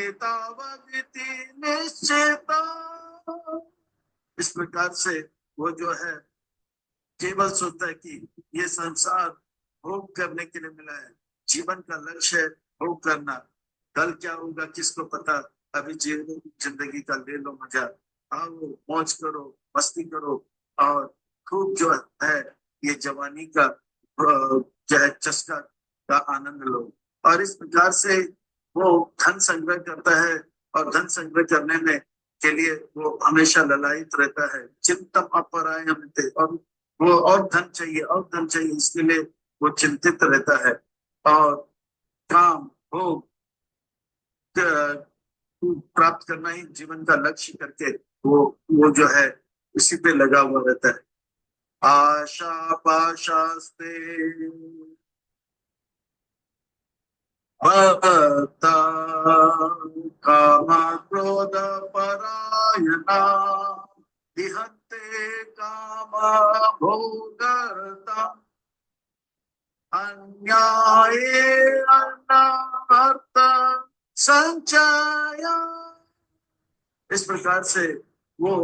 परमानेतावदिति निश्चिता। इस प्रकार से वो जो है केवल सोचता है कि ये संसार भोग करने के लिए मिला है, जीवन का लक्ष्य है भोग करना, कल क्या होगा किसको पता। अभी जिंदगी का ले लो मजा, आओ मौज करो, मस्ती करो, और खूब जो है ये जवानी का जो है चस्का का आनंद लो। और इस प्रकार से वो धन संग्रह करता है, और धन संग्रह करने में के लिए वो हमेशा ललायित रहता है। चिंतम अपरायण, और वो और धन चाहिए और धन चाहिए, इसके लिए वो चिंतित रहता है, और काम भोग प्राप्त करना ही जीवन का लक्ष्य करके वो जो है उसी पे लगा हुआ रहता है। आशा पाशास्ते भक्ता काम क्रोध परायणा विहन्ते काम भोगरता अन्याये अनर्थ संचय। इस प्रकार से वो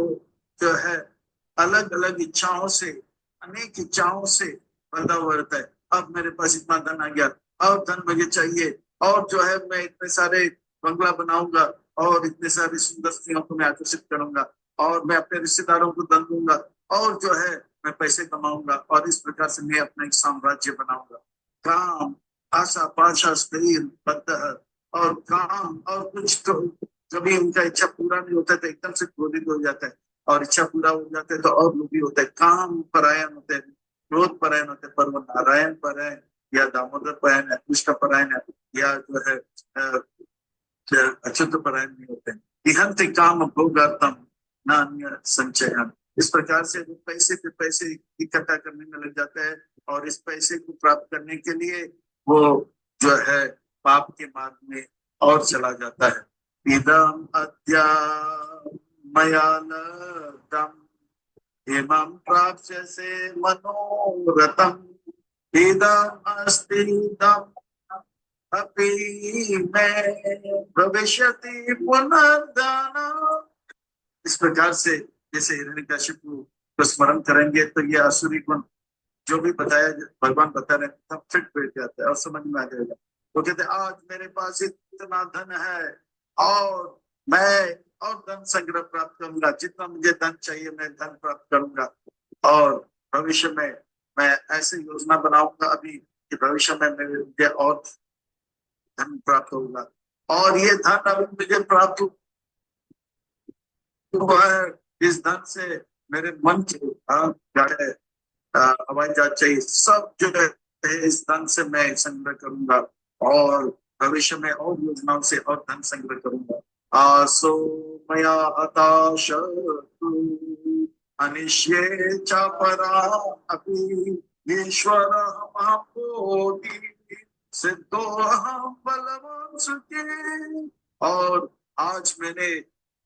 जो है अलग अलग इच्छाओं से, अनेक इच्छाओं से बंधा हुआ रहता है। अब मेरे पास इतना धन आ गया, और धन मुझे चाहिए, और जो है मैं इतने सारे बंगला बनाऊंगा, और इतने सारी सुंदर स्त्रियों को मैं आकर्षित करूंगा, और मैं अपने रिश्तेदारों को धन दूंगा, और जो है मैं पैसे कमाऊंगा, और इस प्रकार से मैं अपना एक साम्राज्य बनाऊंगा। काम, आशा, पाशा, स्त्रीर, बद्ध, और काम और कुछ तो कभी उनका इच्छा पूरा नहीं होता है तो एकदम से क्रोधित हो जाता है, और इच्छा पूरा हो जाता है तो और लोभी होता है। काम परायण होते हैं, क्रोध परायण होते हैं, पर वो नारायण परायण या दामोदर परायण है, कृष्ण परायण है, या जो है अच्युत परायण नहीं होते हैं। इहंत काम भोगार्थम नान्य संचयन। इस प्रकार से वो पैसे पे पैसे इकट्ठा करने में लग जाता है, और इस पैसे को प्राप्त करने के लिए वो जो है पाप के मार्ग में और चला जाता है। इदम अद्या मया लब्धम इमं प्राप्स्यसे मनोरथम इदम अस्ति इदम अपि मे भविष्यति पुनर्धन। इस प्रकार से जैसे हिरण्यकशिपु को स्मरण करेंगे तो ये आसुरी गुण जो भी बताया, भगवान बता रहे हैं, सब फिट बैठ जाता है और समझ में आ जाएगा। वो कहते हैं आज मेरे पास इतना धन है, और मैं और धन संग्रह प्राप्त करूंगा, जितना मुझे धन चाहिए मैं धन प्राप्त करूंगा, और भविष्य में मैं ऐसी योजना बनाऊंगा अभी कि भविष्य में मुझे और धन प्राप्त होगा, और ये धन अभी मुझे प्राप्त हुआ है, इस धन से मेरे मन की गाड़े, हवाई जहाज चाहिए, सब जो है इस धन से मैं संग्रह करूंगा, और भविष्य में और योजनाओं से और धन संग्रह करूंगा। आसो मया हताश अनिश्ये च परा अपि ईश्वर महापोति सिद्धो हम बलवान सुखी। और आज मैंने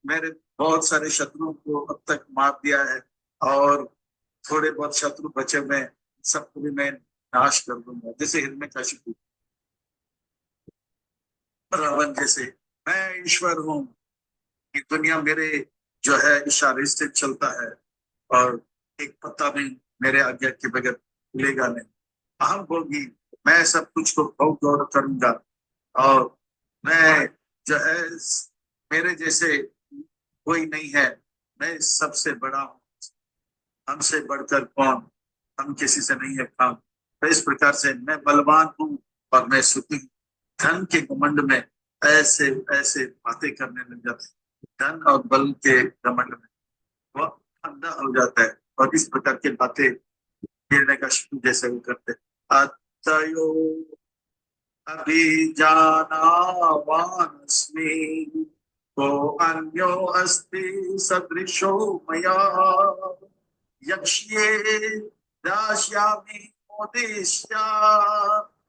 मेरे बहुत सारे शत्रुओं को अब तक मार दिया है, और थोड़े बहुत शत्रु बचे हुए सबको भी मैं नाश कर दूंगा। जैसे हिरण्यकशिपु, रावण जैसे, मैं ईश्वर हूँ, ये दुनिया मेरे जो है इशारे से चलता है, और एक पत्ता भी मेरे आज्ञा के बगैर हिलेगा नहीं। अहम होगी, मैं सब कुछ को भोग दौड़ करूंगा, और मैं जो है मेरे जैसे कोई नहीं है, मैं सबसे बड़ा हूँ, हमसे बढ़कर कौन, हम किसी से नहीं है काम। तो इस प्रकार से मैं बलवान हूँ और मैं सुखी हूँ। धन के घमंड में ऐसे ऐसे बातें करने लग जाते हैं, धन और बल के घमंड में वो अंधा हो जाता है, और इस प्रकार की बातें गिरने का शुरू जैसे वो करते हैं। अतयो अभिजानावानस्मि को अन्यो अस्ति सदृशो मया यक्ष्ये दास्यामि मोदिष्या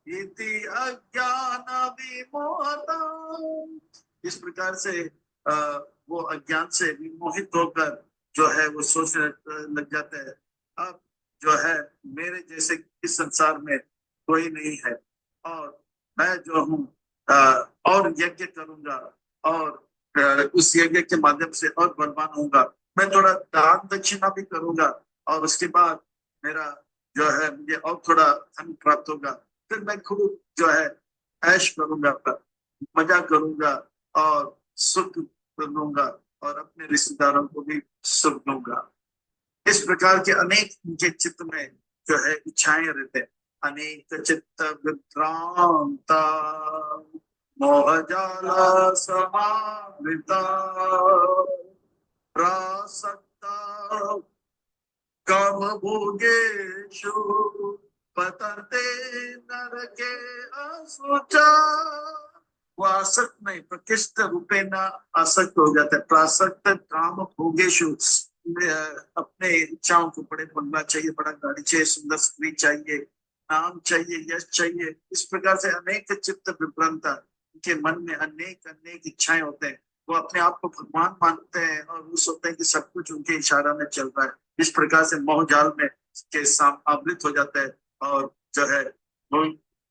इति अज्ञान विमोहता। इस प्रकार से वो अज्ञान से विमोहित होकर जो है वो सोचने लग जाते हैं, अब जो है मेरे जैसे इस संसार में कोई नहीं है, और मैं जो हूँ और यज्ञ करूंगा, और उस यज्ञ के माध्यम से और बलवान होऊंगा। मैं थोड़ा दान दक्षिणा भी करूंगा, और उसके बाद मेरा जो है मुझे और थोड़ा धन प्राप्त होगा, फिर मैं खूब जो है ऐश करूंगा, मजा करूंगा, और सुख लूंगा, और अपने रिश्तेदारों को भी सुख दूंगा। इस प्रकार के अनेक उनके चित्त में जो है इच्छाएं रहते हैं। अनेक चित्त विभ्रांता मोहजाला समावृता प्रासक्ता काम भोगेषु पतन्ते नरके असुचा। वो आसक्त नहीं, प्रकृष्ट रूपे न आसक्त हो जाता है। प्रासक्त काम भोगेषु, अपने इच्छाओं को, बड़े बनना चाहिए, बड़ा गाड़ी चाहिए, सुंदर स्त्री चाहिए, नाम चाहिए, यश चाहिए, इस प्रकार से अनेक चित्त विभ्रमता, उनके मन में अनेक अनेक इच्छाएं होते हैं। वो अपने आप को भगवान मानते हैं, और वो सोचते हैं कि सब कुछ उनके इशारा में चल रहा है। इस प्रकार से मोह जाल में के साम आवृत हो जाता है, और जो है वो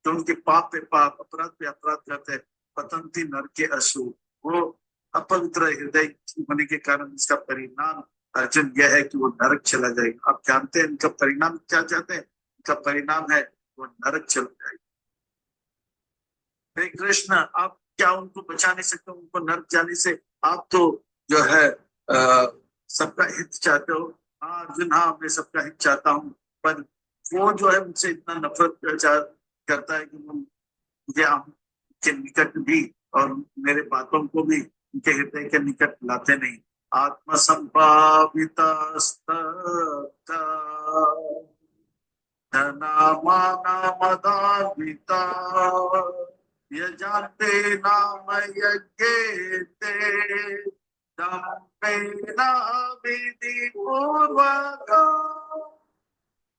तो उनके पाप पे पाप, अपराध पे अपराध करते हैं। पतंती नर के असुर, वो अपवित्र हृदय होने के कारण इसका परिणाम अर्जुन यह है कि वो नरक चला जाएगा। आप जानते हैं इनका परिणाम क्या चाहते हैं? इनका परिणाम है वो नरक चला जाएगा। हे कृष्ण, आप क्या उनको बचा नहीं सकते उनको नरक जाने से? आप तो जो है सबका हित चाहते हो। हाँ अर्जुन, हाँ मैं सबका हित चाहता हूँ, पर वो जो है मुझसे इतना नफरत करता है कि वो मुझे के निकट भी और मेरे बातों को भी उनके हृदय के निकट लाते नहीं। आत्मसंभाविता धनामानमदान्विता यजन्ते नाम यज्ञेते दम्भेन विधिपूर्वक।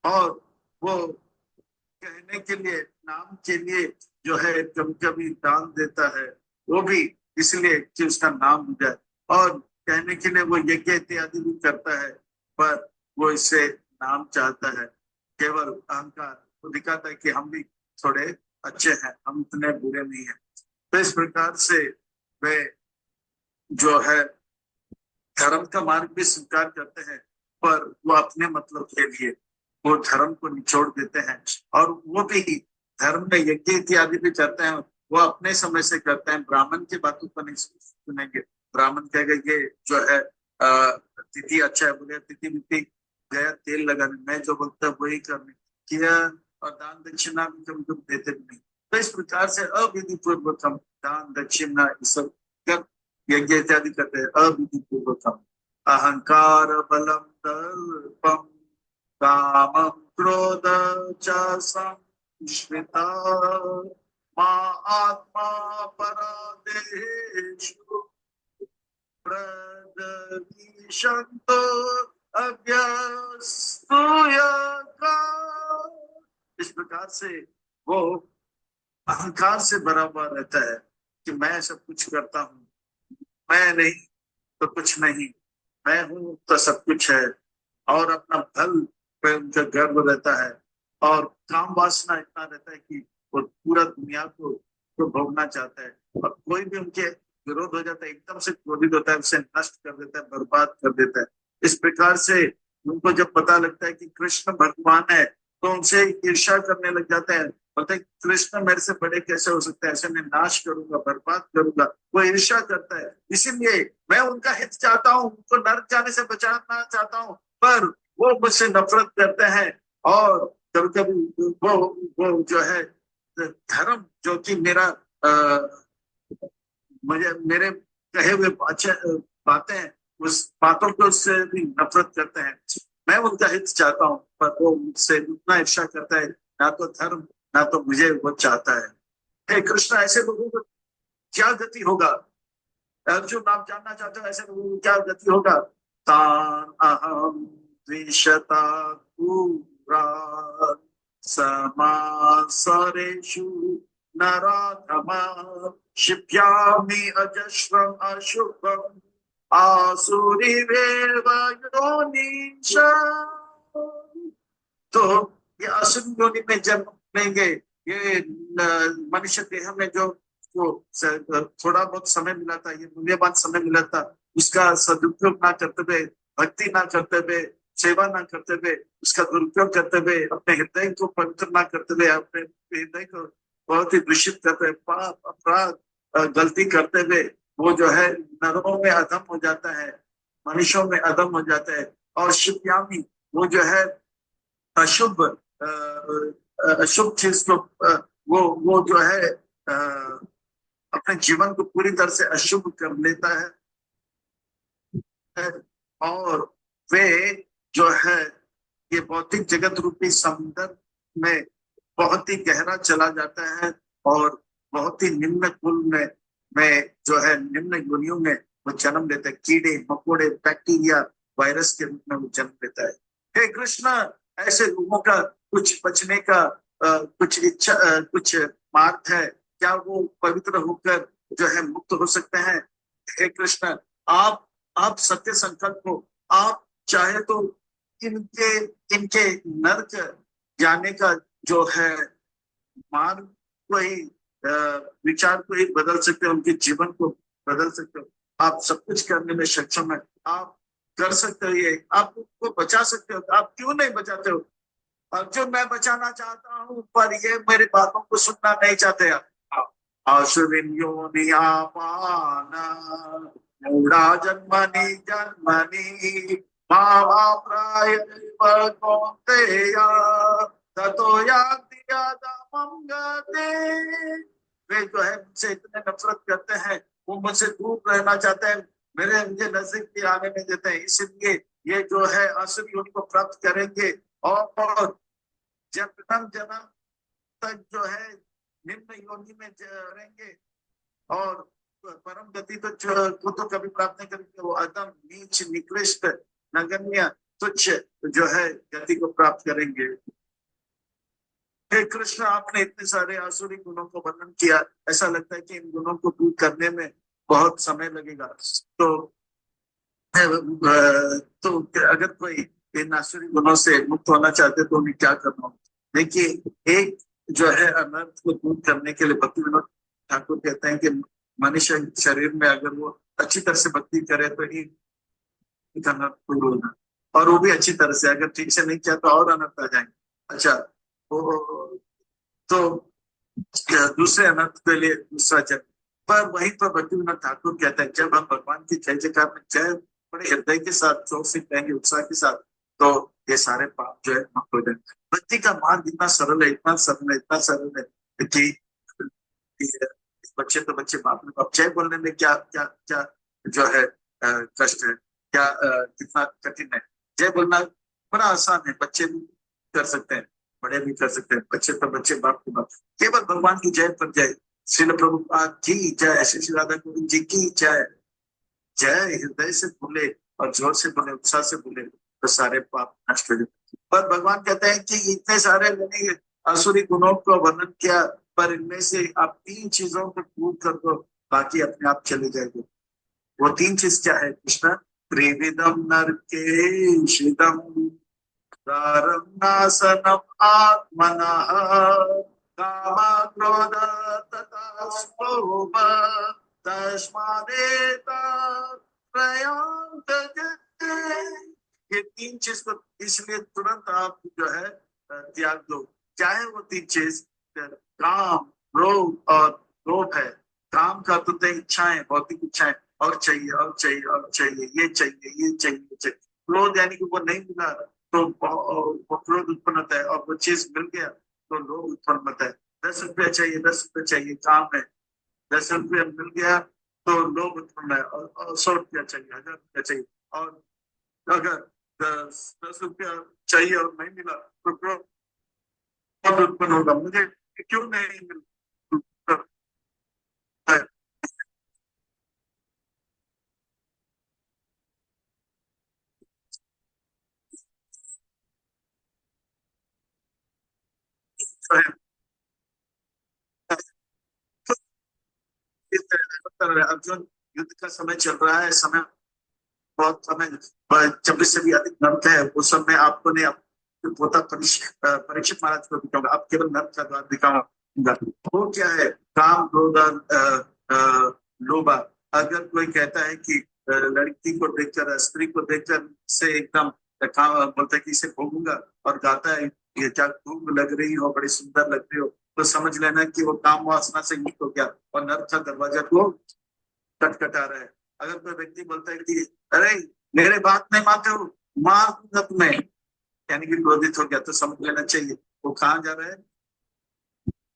और वो कहने के लिए, नाम के लिए जो है कभी कभी दान देता है, वो भी इसलिए कि उसका नाम हो जाए। और कहने के लिए वो यज्ञ इत्यादि भी करता है, पर वो इससे नाम चाहता है। केवल अहंकार, वो दिखाता है कि हम भी थोड़े अच्छे हैं, हम इतने बुरे नहीं हैं। तो इस प्रकार से वे जो है धर्म का मार्ग भी स्वीकार करते हैं, पर वो अपने मतलब के लिए वो धर्म को निचोड़ देते हैं। और वो भी धर्म में यज्ञ इत्यादि भी करते हैं, वो अपने समय से करते हैं, ब्राह्मण की बातों को नहीं सुनेंगे। ब्राह्मण कहेगा ये जो है तिथि अच्छा है, बोले तिथि मिट्टी गया तेल लगाने, मैं जो बोलता वही करने किया। और दान दक्षिणा भी कभी कभी देते भी नहीं। तो इस प्रकार से अविधि पूर्वक हम दान दक्षिणा ये सब कर यज्ञ इत्यादि करते हैं अविधि पूर्वक। अहंकार बलम दर्पम कामं क्रोध च संश्रिता मा आत्मा परादेषु प्रदविशन्तो अभ्यस्तूयका। इस प्रकार से वो अहंकार से भरा हुआ रहता है कि मैं सब कुछ करता हूँ, मैं नहीं तो कुछ नहीं, मैं हूँ तो सब कुछ है। और अपना फल पे उनका गर्व रहता है, और काम वासना इतना रहता है कि वो पूरा दुनिया को भोगना चाहता है। और कोई भी उनके विरोध हो जाता है, एकदम से क्रोधित होता है, उसे नष्ट कर देता है, बर्बाद कर देता है। इस प्रकार से उनको जब पता लगता है कि कृष्ण भगवान है, तो उनसे ईर्ष्या करने लग जाते हैं। बोलते हैं कृष्ण मेरे से बड़े कैसे हो सकते हैं, ऐसे मैं नाश करूंगा, बर्बाद करूंगा। वो ईर्ष्या करता है। इसीलिए मैं उनका हित चाहता हूँ, उनको नरक जाने से बचाना चाहता हूँ, पर वो मुझसे नफरत करते हैं। और कभी कभी वो जो है धर्म जो कि मेरा मुझे मेरे कहे हुए बातें हैं, उस बातों को उससे भी नफरत करते हैं। मैं उनका हित चाहता हूँ, पर वो मुझसे उतना ईर्ष्या करता है, ना तो धर्म ना तो मुझे वो चाहता है। हे कृष्ण, ऐसे लोगों को क्या गति होगा? अर्जुन, आप जानना चाहते हो ऐसे लोगों को क्या गति होगा? तान अहम द्विषता पूरा समासरेषु नराधमा क्षिप्यामि अजस्रम अशुभम आसुरीवेव योनिश। तो ये असुर योनि में जन्म लेंगे। ये मनुष्य देह में जो थोड़ा बहुत समय मिला था, ये मूल्यवान समय मिला था, उसका सदुपयोग ना करते हुए, भक्ति ना करते हुए, सेवा ना करते हुए, उसका दुरुपयोग करते हुए, अपने हृदय को पवित्र ना करते हुए, अपने हृदय को बहुत ही दूषित करते हुए, पाप अपराध गलती करते हुए वो जो है नरकों में अधम हो जाता है, मनुष्यों में अधम हो जाता है। और शिवयामी, वो जो है अशुभ अशुभ चीज को वो जो है अपने जीवन को पूरी तरह से अशुभ कर लेता है। और वे जो है ये भौतिक जगत रूपी समुद्र में बहुत ही गहरा चला जाता है, और बहुत ही निम्न कुल में जो है निम्न योनियों में वो जन्म लेता है। कीड़े मकोड़े बैक्टीरिया वायरस के रूप में वो जन्म लेता है। हे कृष्ण, ऐसे लोगों का कुछ बचने का कुछ इच्छा कुछ मार्ग है क्या? वो पवित्र होकर जो है मुक्त हो सकते हैं? हे कृष्ण, आप सत्य संकल्प हो, आप चाहे तो इनके इनके नर्क जाने का जो है मार्ग को ही विचार को ही बदल सकते हो, उनके जीवन को बदल सकते हो। आप सब कुछ करने में सक्षम है, आप कर सकते हो, ये आप उसको बचा सकते हो, आप क्यों नहीं बचाते हो? और जो मैं बचाना चाहता हूँ पर ये मेरी बातों को सुनना नहीं चाहते आप। आसुरिन योनियापान मूढ़ा जन्मनि जन्मनि भावा प्राय कौन्तेय ततो यान्ति अधमं गतिम्। वे जो है मुझसे इतने नफरत करते हैं, वो मुझसे दूर रहना चाहते हैं, मेरे मुझे नजदीक भी आने नहीं देते हैं, इसलिए ये जो है असुर योनि को प्राप्त करेंगे और जन्म जन्म तक जो है निम्न योनि में रहेंगे और परम गति तो को तो कभी प्राप्त नहीं करेंगे, वो अदम नीच निकृष्ट नगण्य तुच्छ जो है गति को प्राप्त करेंगे। हे कृष्ण, आपने इतने सारे आसुरी गुणों को वर्णन किया, ऐसा लगता है कि इन गुणों को दूर करने में बहुत समय लगेगा। तो तो अगर कोई इन आसुरी गुणों से मुक्त होना चाहते तो उन्हें क्या करना होगा? देखिए, एक जो है अनर्थ को दूर करने के लिए भक्ति विनोद ठाकुर कहते हैं कि मनुष्य शरीर में अगर वो अच्छी तरह से भक्ति करे तो ही अनर्थ दूर होगा, और वो भी अच्छी तरह से, अगर ठीक से नहीं किया तो और अनर्थ आ जाएंगे। अच्छा, तो दूसरे अनर्थ के लिए दूसरा जन्म। पर वहीं पर भक्ति विनोद ठाकुर कहते हैं जब हम भगवान की जय जयकार में जय बड़े हृदय के साथ जोर से कहेंगे, उत्साह के साथ, तो ये सारे पाप जो है मुक्त हो जाएंगे। भक्ति का मार्ग इतना सरल है, इतना सरल है, इतना सरल है कि बच्चे तो बच्चे, बाप रे बाप, जय बोलने में क्या क्या क्या जो है कष्ट है, क्या कितना कठिन है। जय बोलना बड़ा आसान है, बच्चे भी कर सकते हैं, बड़े भी कर सकते हैं, बच्चे तो बच्चे, बाप के बाप। केवल भगवान की जय पर जय, श्रील प्रभुपाद की जय, श्री राधा गोविंद जी की जय। जय हृदय से बोले और जोर से बोले, उत्साह से बोले, तो सारे पाप नष्ट हो जाते। पर भगवान कहते हैं कि इतने सारे मैंने आसुरी गुणों को वर्णन किया, पर इनमें से आप 3 चीजों को दूर कर दो, बाकी अपने आप चले जाएंगे। वो 3 चीज क्या है कृष्ण? त्रिविधम नरकेशिदम दारम नासनम आत्मनः काम क्रोध तथा स्लोभ तस्मादेतत्रयं त्यजेत्। ये 3 चीज को इसलिए तुरंत आप जो है त्याग दो। चाहे वो 3 चीज काम, क्रोध और लोभ है। काम का तो इच्छाएं, भौतिक इच्छाएं, और चाहिए और चाहिए और चाहिए, ये चाहिए ये चाहिए ये चाहिए। क्रोध यानी कि वो नहीं मिला तो वो क्रोध उत्पन्न होता है, और वो चीज मिल गया तो लोभ उत्पन्न होता है। 10 रुपया चाहिए, 10 रुपया चाहिए, काम है, 10 रुपया मिल गया तो लोभ उत्पन्न है, और 100 रुपया चाहिए, 1000 रुपया चाहिए, और अगर 10 रुपया चाहिए और नहीं मिला तो क्रोध उत्पन्न होगा, मुझे क्यों नहीं मिलता है। इस तरह अर्जुन, युद्ध का समय चल रहा है, समय बहुत समय 26 से भी अधिक नर्क है, उस समय आपको ने पोता परीक्षित महाराज को दिखाऊंगा, आप केवल नर्क का द्वार दिखाऊंगा। वो क्या है? काम, क्रोध और लोभ। अगर कोई कहता है कि लड़की को देखकर, स्त्री को देखकर से एकदम काम बोलता है कि इसे भोगूंगा, और गाता है ये क्या खूब लग रही हो, बड़ी सुंदर लग रही हो, तो समझ लेना कि वो काम वासना से युक्त हो गया और नर्क का दरवाजा को खटखटा रहा है। अगर कोई व्यक्ति बोलता है कि अरे मेरे बात नहीं मानते हो, मार दूंगा तुम्हें, यानी कि क्रोधित हो गया, तो समझ लेना चाहिए वो कहाँ जा रहा है,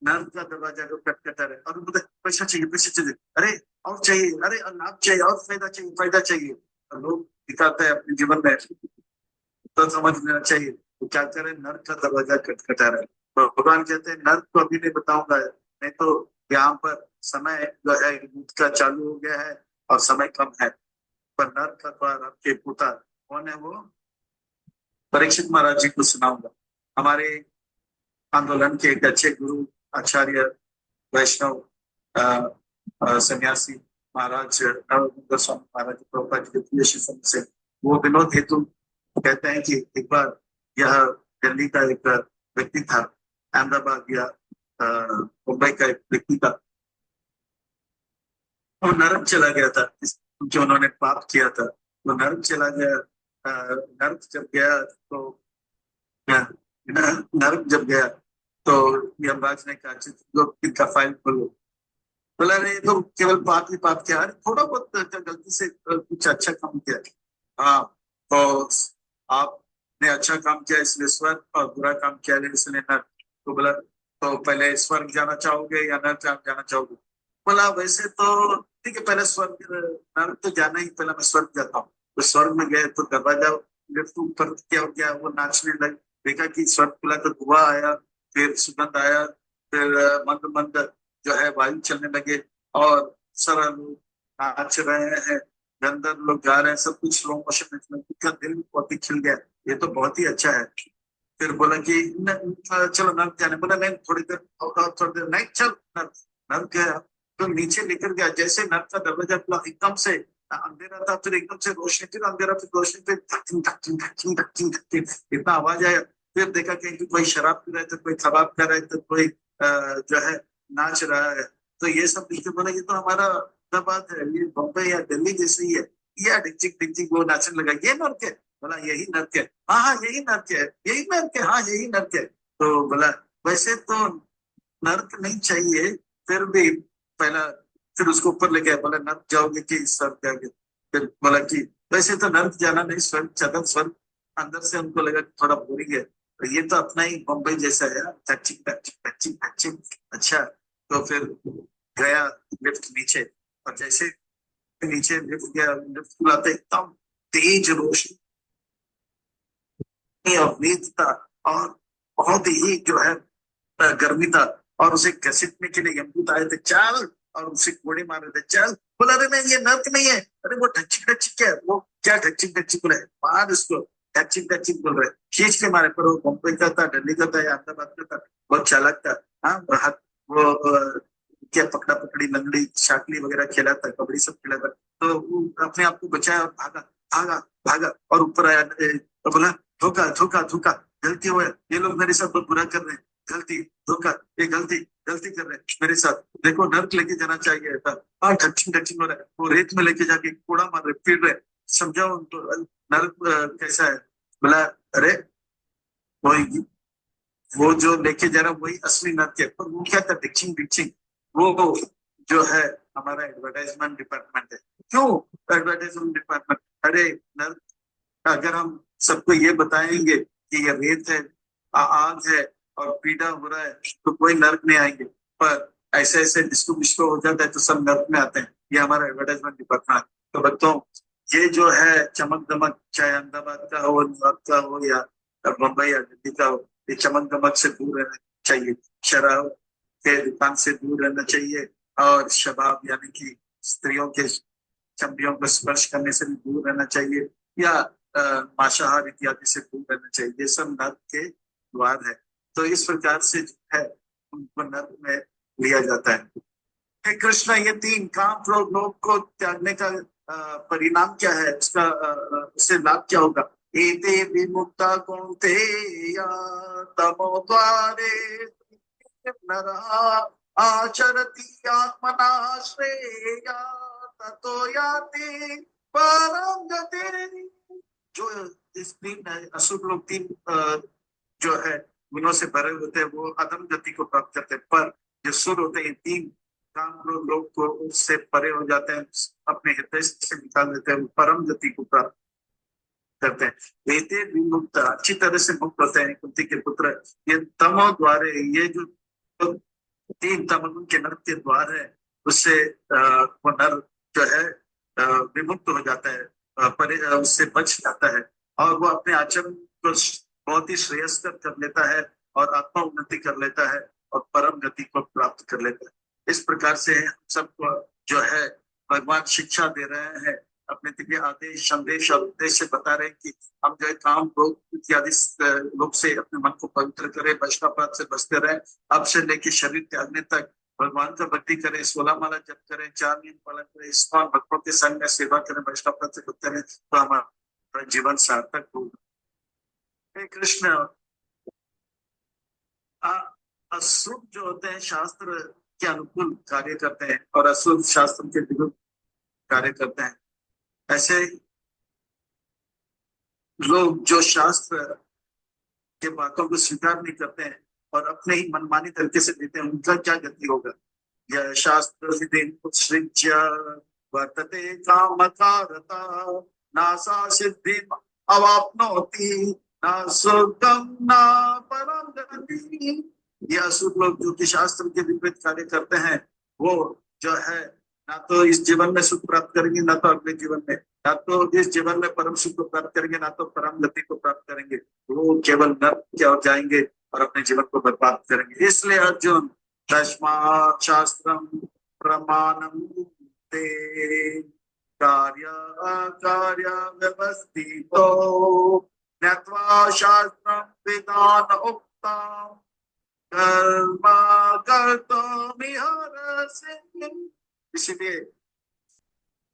नर्क का दरवाजा को खटखटा रहा है। और बोलते पैसा चाहिए, पैसा चाहिए, अरे और चाहिए, अरे और लाभ चाहिए, और फायदा चाहिए, फायदा चाहिए, और लोग दिखाते हैं अपने जीवन में, तो समझ लेना चाहिए वो क्या करे, नर्क का दरवाजा खटखटा रहा है। तो भगवान कहते हैं नर्क को अभी नहीं बताऊंगा, नहीं तो यहाँ पर समय जो है युद्ध का चालू हो गया है और समय कम है। पर नर्क का द्वार आपके पुत्र कौन है? वो परीक्षित महाराज जी को सुनाऊंगा। हमारे आंदोलन के एक अच्छे गुरु, आचार्य, वैष्णव सन्यासी महाराज नवोदय स्वामी महाराज प्रभुपाद जी के प्रिय शिष्य से, वो विनोद हेतु कहते हैं कि एक बार यह दिल्ली का एक व्यक्ति था, अहमदाबाद या मुंबई का एक व्यक्ति था, वो नरक चला गया था। जो उन्होंने पाप किया था, वो नर्क चला गया। नर्क जब गया तो नर्क जब गया तो यमराज ने कहा, लोग इनका फाइल खोलो। बोला नहीं, तो केवल पाप ही पाप किया, अरे थोड़ा बहुत गलती से कुछ अच्छा काम किया। हाँ, तो आपने अच्छा काम किया इसलिए स्वर्ग, और बुरा काम किया इसलिए नर्क। तो बोला, तो पहले स्वर्ग जाना चाहोगे या नर्क जाना चाहोगे? बोला वैसे तो ठीक है, पहले स्वर्ग, नर्क तो जाना ही, पहले मैं स्वर्ग जाता हूँ। तो स्वर्ग में गए तो दरवाजा लिफ्ट ऊपर क्या हो गया, वो नाचने लग। देखा कि स्वर्ग खुला तो धुआं आया, फिर सुगंध आया, फिर मंद मंद जो है वायु चलने लगे, और सारा लोग नाच रहे हैं, गंधर्व लोग गा रहे हैं, सब कुछ स्लो मोशन में, उनका दिल बहुत ही खिल गया। ये तो बहुत ही अच्छा है। फिर बोला कि चलो नर्क जाने। बोला नहीं, थोड़ी देर और, थोड़ी देर नहीं, चल नर्क। नर्क गया तो नीचे निकल गया, जैसे नर्क का दरवाजा खुला एकदम से अंधेरा था, फिर एकदम से रोशनी, फिर अंधेरा, फिर रोशनी, फिर धक्किन धक्किन धक्किन धक्किन धक्किन इतना आवाज आया। फिर देखा कि कोई शराब पी रहा है, तो कोई कबाब खा रहा है, तो कोई जो है नाच रहा है। तो ये सब देखते बोला, ये तो हमारा हैदराबाद है, ये बम्बई या दिल्ली जैसे ही है। ये डिचिक डिचिक वो नाचने लगा, ये नर्क है। बोला यही नर्क है। हाँ हाँ, यही नर्क है, यही नर्क है, हाँ यही नर्क है। तो बोला वैसे तो नर्क नहीं चाहिए, फिर भी पहला, फिर उसको ऊपर ले गया। बोला नर्क जाओगे कि स्वर्ग जाओगे? फिर बोला कि वैसे तो नर्क जाना नहीं, स्वर्ग ज्यादा, स्वर्ग अंदर से उनको लगा कि थोड़ा बोरिंग है, तो ये तो अपना ही बम्बई जैसा है, टचिंग टचिंग टचिंग टचिंग। अच्छा, तो फिर गया लिफ्ट नीचे, और जैसे नीचे लिफ्ट गया, लिफ्ट खुलाते एकदम तेज रोशनी और रेत था, और बहुत ही जो है गर्मी था। और उसे घसीटने के लिए यमदूत आए थे, चल, और उसे कोड़े मार रहे थे, चल। बोला अरे नहीं, ये नर्क नहीं है, अरे वो ढच्चिक ढच्चिक क्या है, वो क्या ढच्चिक ढच्चिक बोला है, मार उसको, ढच्चिक ढच्चिक बोल रहे, खींच के मारे। पर वो मुंबई का था, दिल्ली का था, या अहमदाबाद का था, बहुत चालाक था। हाँ, वो क्या पकड़ा पकड़ी, लंगड़ी शाकली वगैरह खेला था, कबड्डी सब खेला था। तो वो अपने आप को बचाया और भागा, भागा, भागा, और ऊपर आया। तो बोला धोखा धोखा धोखा, गलती हुआ है, ये लोग मेरे साथ बहुत बुरा कर रहे हैं, गलती, धोखा, ये गलती, गलती कर रहे हैं मेरे साथ। देखो नर्क लेके जाना चाहिए था। हाँ, टचिंग टचिंग हो रहा है, वो रेत में लेके जाके कोड़ा मार रहे, पीट रहे। समझाओ उनको नर्क कैसा है। बोला अरे वही, वो जो लेके जा रहा है वही असली नर्क है। पर वो क्या था, डिचिंग डिचिंग, वो जो है हमारा एडवर्टाइजमेंट डिपार्टमेंट है। क्यों एडवर्टाइजमेंट डिपार्टमेंट? अरे नर्क, अगर हम सबको ये बताएंगे कि ये रेत है, आग है, और पीड़ा हो रहा है, तो कोई नर्क नहीं आएंगे। पर ऐसे ऐसे डिस्को विस्को हो जाता है तो सब नर्क में आते हैं। ये हमारा एडवर्टाइजमेंट डिपार्टमेंट। तो बच्चों, ये जो है चमक दमक, चाहे अहमदाबाद का हो, न्यूयॉर्क का हो, या मुंबई या दिल्ली का हो, ये चमक दमक से दूर रहना चाहिए। शराब के दुकान से दूर रहना चाहिए, और शबाब यानी कि स्त्रियों के चमड़ियों को स्पर्श करने से भी दूर रहना चाहिए, या मांसाहार इत्यादि से दूर रहना चाहिए। ये सब नर्क के द्वार है। तो इस प्रकार से जो है उनको नर्क में लिया जाता है। हे कृष्ण, ये तीन काम, क्रोध, लोभ को त्यागने का परिणाम क्या है, उसका उससे लाभ क्या होगा? एते विमुक्ता कौन्तेय तमो द्वारे नरः आचरति आत्मना श्रेया ततो याति परम गतिम्। जो इस तीन असुर लोग, तीन जो है गुणों से भरे होते हैं, वो अधम गति को प्राप्त करते हैं। पर जो सुर होते हैं, तीन काम लोग को उससे परे हो जाते हैं, अपने हृदय से निकाल देते हैं, वो परम गति को प्राप्त करते हैं। वेते विमुक्त, अच्छी तरह से मुक्त होते हैं कुंती के पुत्र। ये तमो द्वारे, ये जो तीन तमगुण के नर के द्वार है, उससे वो नर जो है विमुक्त हो जाता है, उससे बच जाता है, और वो अपने आचरण को बहुत ही श्रेयस्कर कर लेता है, और आत्मा उन्नति कर लेता है, और परम गति को प्राप्त कर लेता है। इस प्रकार से हम सबको जो है भगवान शिक्षा दे रहे हैं, अपने दिव्य आदेश, संदेश और उपदेश से बता रहे हैं कि हम जो है काम, क्रोध इत्यादि लोग से अपने मन को पवित्र करें, वैष्णवपाद से बचते रहें। अब से लेके शरीर त्यागने तक भगवान का भक्ति करें, 16 माला जप करें, 4 नियम पालन करें, इस्कॉन भक्तों के संग में सेवा करें, वैष्णवपाद से बचते रहें, तो हमारा जीवन सार्थक होगा। हे कृष्ण, अशुभ जो होते हैं शास्त्र के अनुकूल कार्य करते हैं, और अशुभ शास्त्र के विरुद्ध कार्य करते हैं। ऐसे लोग जो शास्त्र के बातों को स्वीकार नहीं करते हैं और अपने ही मनमानी तरीके से देते हैं, उनका क्या गति होगा। यह शास्त्र विधिं उत्सृज्य वर्तते कामकारता नासा सिद्धिम् अवाप्नोति न सुखम न परम गति। ये असुर लोग जो कि शास्त्र के विपरीत कार्य करते हैं, वो जो है ना तो इस जीवन में सुख प्राप्त करेंगे, ना तो अगले जीवन में, ना तो इस जीवन में परम सुख को प्राप्त करेंगे, ना तो परम गति को प्राप्त करेंगे। वो केवल नर्क की ओर जाएंगे और अपने जीवन को बर्बाद करेंगे। इसलिए अर्जुन, तस्मात् शास्त्रम प्रमाणम ते कार्य अकार्य व्यवस्थितो ज्ञात्वा शास्त्रम विधान उक्तम कर्म कर्तुमिहारसे। इसीलिए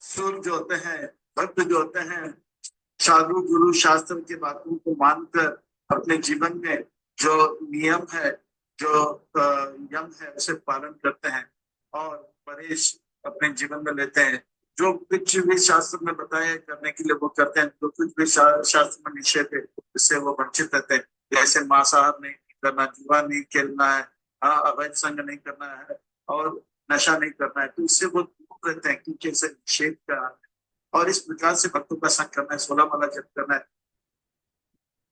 सूर जो होते हैं, भक्त जो होते हैं, साधु गुरु शास्त्र की बातों को मानकर अपने जीवन में जो नियम है, जो यम है, उसे पालन करते हैं और परहेज अपने जीवन में लेते हैं। जो कुछ भी शास्त्र में बताया करने के लिए वो करते हैं, जो कुछ भी शास्त्र में निषेध है उससे वो वंचित रहते हैं। जैसे मांसाहार नहीं करना, जुआ नहीं खेलना है, हाँ, अवैध संग नहीं करना है और नशा नहीं करना है, तो इससे वो दूर रहते हैं क्योंकि इसे निषेध का। और इस प्रकार से भक्तों का संग करना है, 16 माला जप करना है।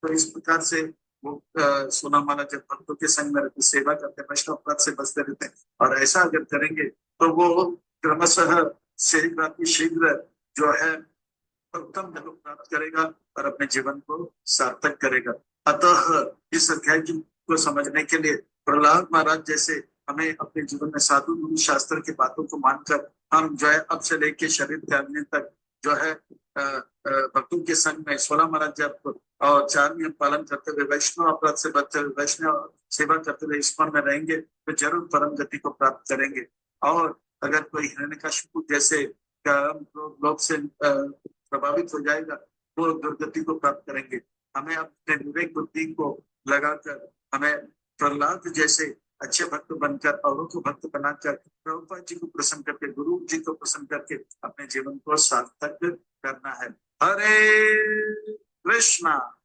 तो इस प्रकार से वो 16 माला जप भक्तों के संग में रहते, सेवा करते हैं, वैष्णव पद से बचते रहते हैं। और ऐसा अगर करेंगे तो वो क्रमशः शीघ्र शीघ्र जो है उत्तम गति प्राप्त करेगा और अपने जीवन को सार्थक करेगा। अतः इस अध्याय को समझने के लिए प्रहलाद महाराज जैसे हमें अपने जीवन में साधु गुरु शास्त्र की बातों को मानकर हम जो है अब से लेके शरीर त्यागने तक जो है भक्तों के संग में 16 महाराज जब और 4 नियम पालन करते हुए वैष्णव अपराध से बचते हुए वैष्णव सेवा करते हुए ईश्वर में रहेंगे तो जरूर परम गति को प्राप्त करेंगे। और अगर कोई हिरण्यकशिपु जैसे लोग से प्रभावित हो जाएगा, वो दुर्गति को प्राप्त करेंगे। हमें अपने विवेक बुद्धि को लगाकर हमें प्रहलाद जैसे अच्छे भक्त बनकर औरों को भक्त बनाकर प्रभुपाद जी को प्रसन्न करके, गुरु जी को प्रसन्न करके अपने जीवन को सार्थक करना है। हरे कृष्णा।